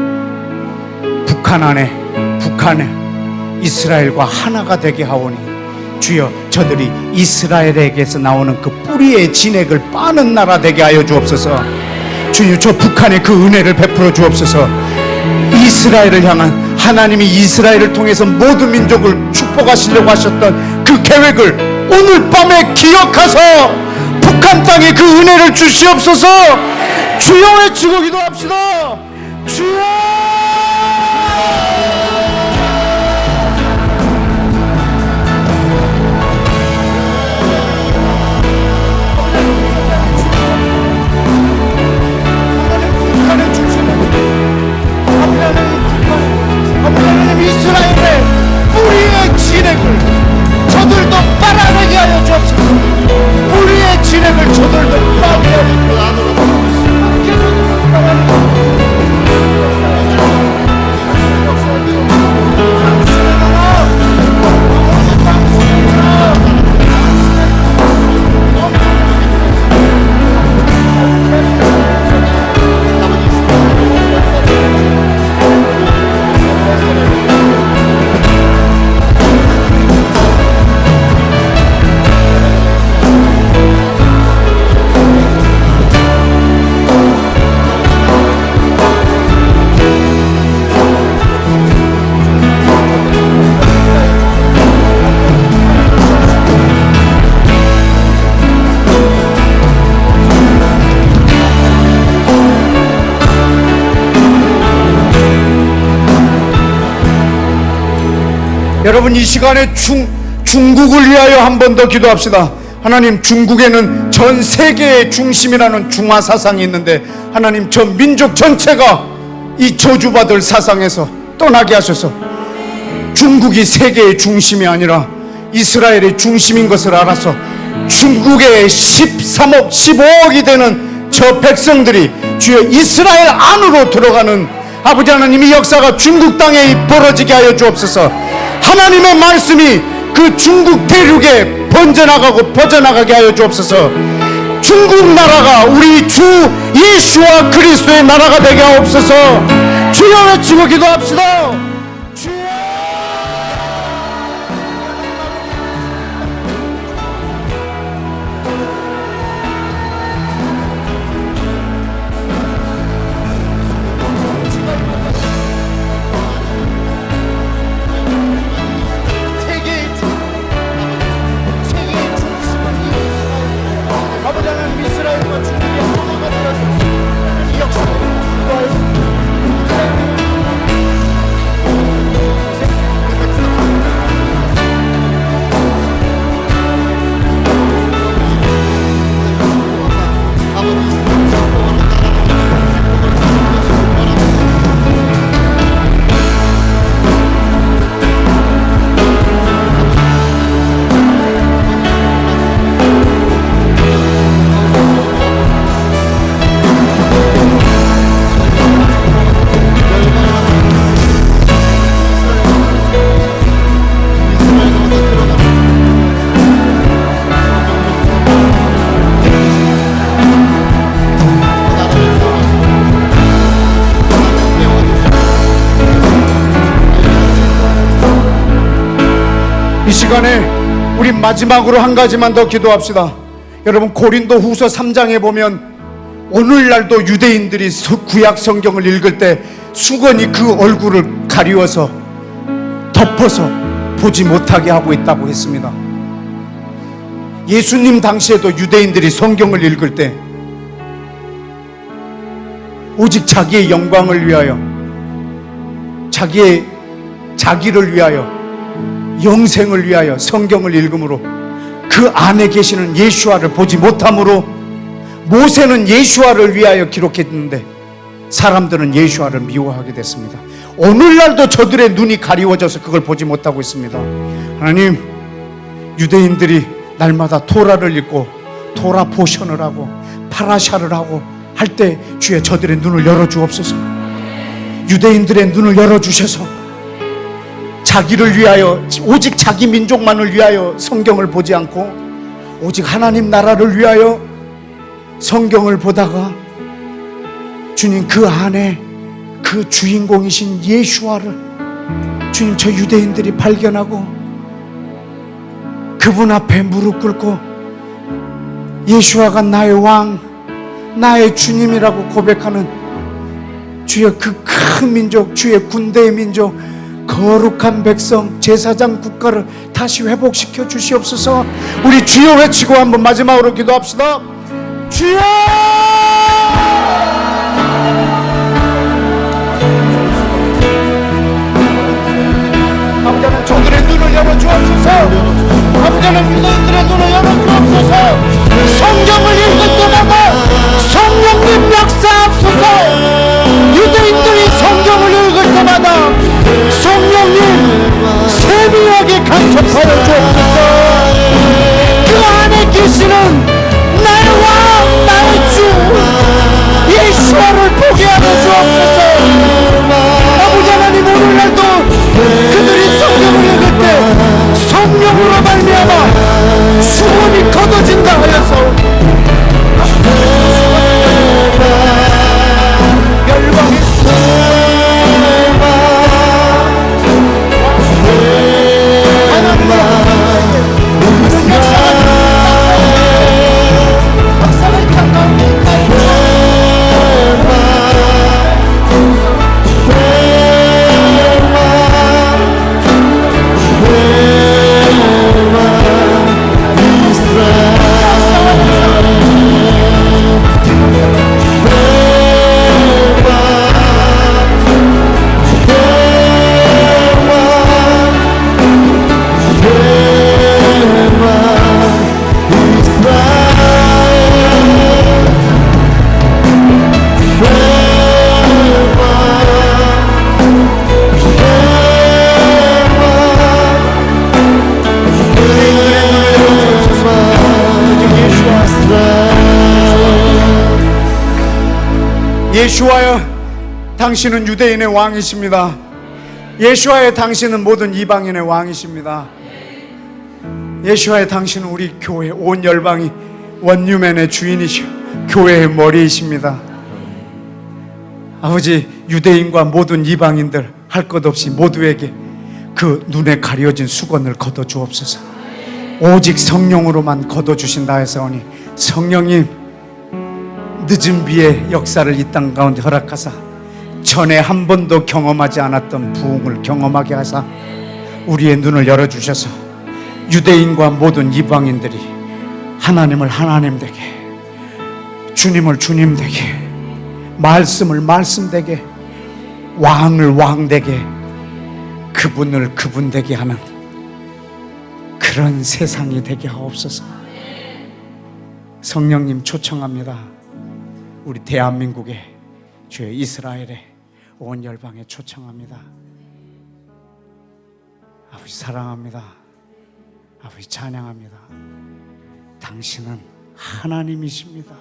북한에 이스라엘과 하나가 되게 하오니 주여, 저들이 이스라엘에게서 나오는 그 뿌리의 진액을 빠는 나라 되게 하여 주옵소서. 주님, 저 북한에 그 은혜를 베풀어 주옵소서. 이스라엘을 향한, 하나님이 이스라엘을 통해서 모든 민족을 축복하시려고 하셨던 그 계획을 오늘 밤에 기억하서 북한 땅에 그 은혜를 주시옵소서. 주여 외치고 기도합시다. 주여. 이스라엘의 뿌리의 진액을 저들도 빨아내게 하여 주옵소서. 뿌리의 진액을 저들도 빨아내게 하여 여러분, 이 시간에 중국을 위하여 한 번 더 기도합시다. 하나님, 중국에는 전 세계의 중심이라는 중화 사상이 있는데 하나님, 저 민족 전체가 이 저주받을 사상에서 떠나게 하셔서 중국이 세계의 중심이 아니라 이스라엘의 중심인 것을 알아서 중국의 13억, 15억이 되는 저 백성들이 주여 이스라엘 안으로 들어가는 아버지 하나님의 역사가 중국 땅에 벌어지게 하여 주옵소서. 하나님의 말씀이 그 중국 대륙에 번져나가고 퍼져나가게 하여 주옵소서. 중국 나라가 우리 주 예수와 그리스도의 나라가 되게 하옵소서. 주여 외치고 기도합시다. 주여. 이 시간에 우리 마지막으로 한 가지만 더 기도합시다. 여러분, 고린도 후서 3장에 보면 오늘날도 유대인들이 구약 성경을 읽을 때 수건이 그 얼굴을 가리워서 덮어서 보지 못하게 하고 있다고 했습니다. 예수님 당시에도 유대인들이 성경을 읽을 때 오직 자기의 영광을 위하여, 자기를 위하여 영생을 위하여 성경을 읽음으로 그 안에 계시는 예수와를 보지 못함으로 모세는 예수와를 위하여 기록했는데 사람들은 예수와를 미워하게 됐습니다. 오늘날도 저들의 눈이 가리워져서 그걸 보지 못하고 있습니다. 하나님, 유대인들이 날마다 토라를 읽고 토라 포션을 하고 파라샤를 하고 할 때 주의 저들의 눈을 열어주옵소서. 유대인들의 눈을 열어주셔서 자기를 위하여, 오직 자기 민족만을 위하여 성경을 보지 않고 오직 하나님 나라를 위하여 성경을 보다가 주님 그 안에 그 주인공이신 예수와를 주님 저 유대인들이 발견하고 그분 앞에 무릎 꿇고 예수와가 나의 왕, 나의 주님이라고 고백하는 주의 그 큰 민족, 주의 군대의 민족, 거룩한 백성, 제사장 국가를 다시 회복시켜 주시옵소서. 우리 주여 외치고 한번 마지막으로 기도합시다. 주여! 아버지는 저들의 눈을 열어주옵소서. 아버지는 유대인들의 눈을 열어주옵소서. 성경을 읽을 때마다 성령님 역사하옵소서. 유대인들이 성경을 읽을 때마다 성령님 세미하게 간섭하여 주옵소서. 그 안에 계시는 나의 왕, 나의 주 예수와를 보게 하여 주옵소서. 아버지 하나님, 오늘날도 그들이 성경을 읽을 때 성령으로 말미암아 수문이 걷어진다 하여서 예수와여, 당신은 유대인의 왕이십니다. 예수와여, 당신은 모든 이방인의 왕이십니다. 예수와여, 당신은 우리 교회 온 열방이 원유맨의 주인이시오 교회의 머리이십니다. 아버지, 유대인과 모든 이방인들 할 것 없이 모두에게 그 눈에 가려진 수건을 걷어 주옵소서. 오직 성령으로만 걷어 주신다 하사오니 성령님, 늦은 비의 역사를 이 땅 가운데 허락하사 전에 한 번도 경험하지 않았던 부흥을 경험하게 하사 우리의 눈을 열어주셔서 유대인과 모든 이방인들이 하나님을 하나님 되게, 주님을 주님 되게, 말씀을 말씀 되게, 왕을 왕 되게, 그분을 그분 되게 하는 그런 세상이 되게 하옵소서. 성령님 초청합니다. 우리 대한민국에, 주의 이스라엘에, 온 열방에 초청합니다. 아버지 사랑합니다. 아버지 찬양합니다. 당신은 하나님이십니다.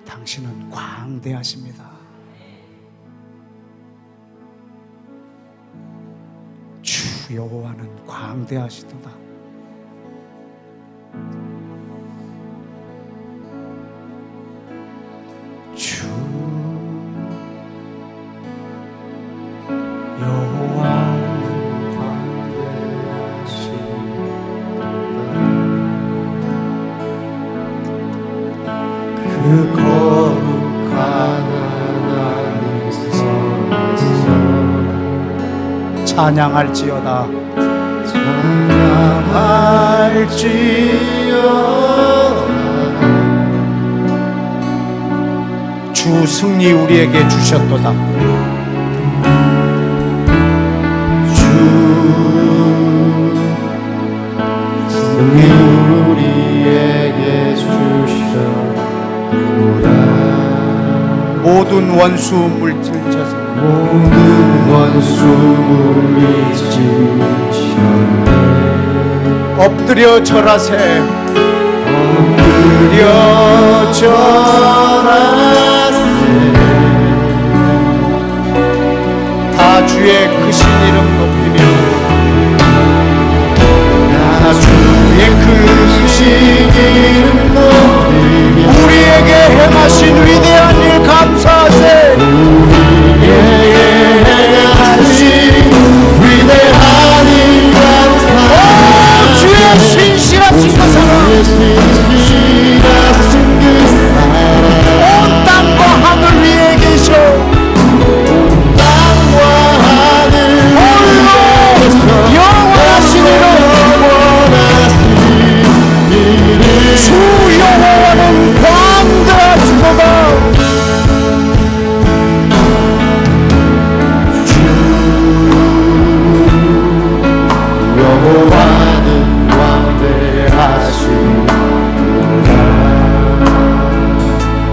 당신은 광대하십니다. 주 여호와는 광대하시도다. 주 여호와는 광대하시도다. 그 거룩한 하나님 성에서 찬양할지어다. 찬양할지어다. 주 승리 우리에게 주셨도다. 주 승리 우리에게 주셨구나. 모든 원수 물질쳐서 모든 원수 물리치셨네. 엎드려 절하세. 엎드려 절하세. 다 주의 크신 이름 높이며 다 주의 크신 이름 높이며 우리에게 행하신 위대한 일 감사하세. 우리에게 행하신 위대한 일 감사하세. 주의 신실하신 그 사랑, 신실하신 그 사랑. 온 땅과 하늘 위에 계셔. 땅과 하늘 위에서 영원하신 이름, 주 여호와는 광대하시도다. 여호와는 광대하시도다.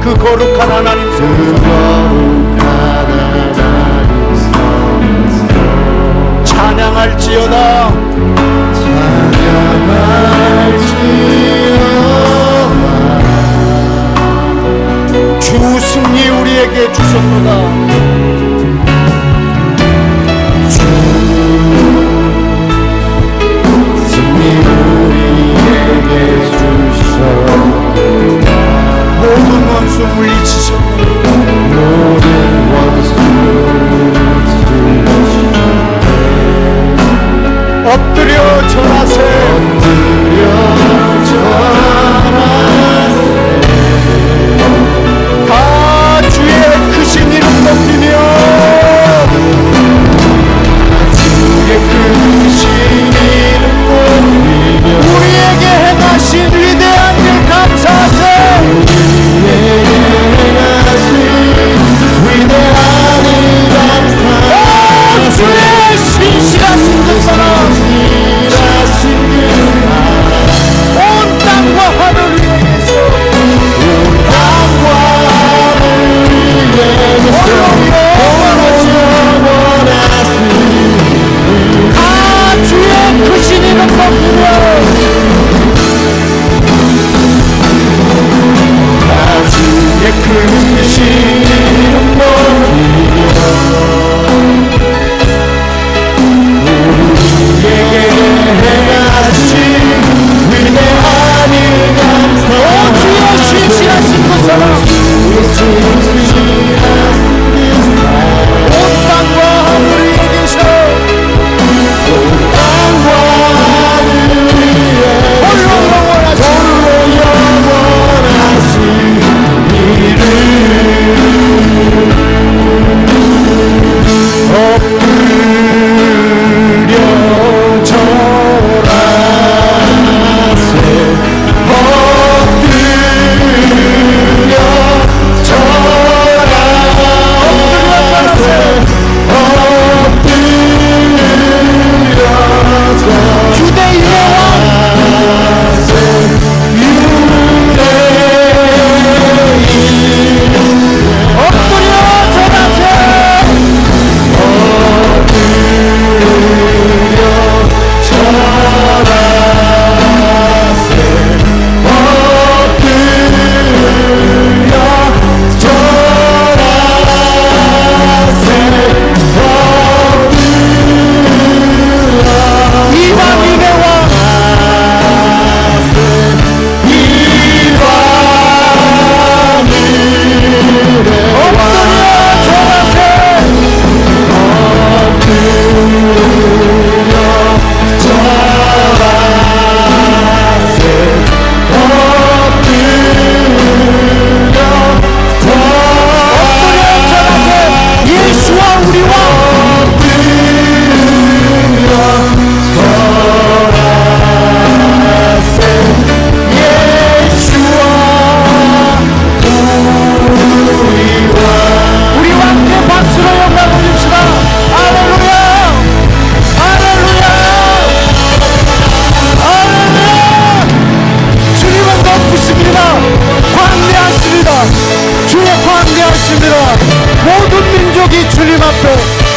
그 거룩한 하나님 그 속에서 거룩한 하나님 성에서 찬양할지어다. 찬양할지어다. 주 승리 우리에게 주셨도다. 승리 우리에게 주셨구나. 모든 원수 물리치셨네. 모든 원수 물리치셨네. 엎드려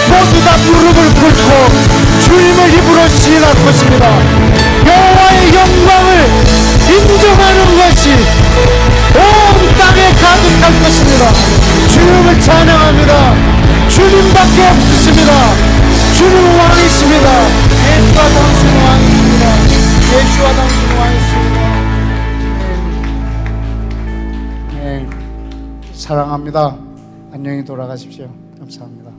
모두 다 무릎을 꿇고 주님을 입으로 시인할 것입니다. 여호와의 영광을 인정하는 것이 온 땅에 가득할 것입니다. 주님을 찬양합니다. 주님밖에 없으십니다. 주님은 왕이십니다. 예수와 당신은 왕이십니다. 예수와 당신은 왕이십니다. 네. 사랑합니다. 안녕히 돌아가십시오. 감사합니다.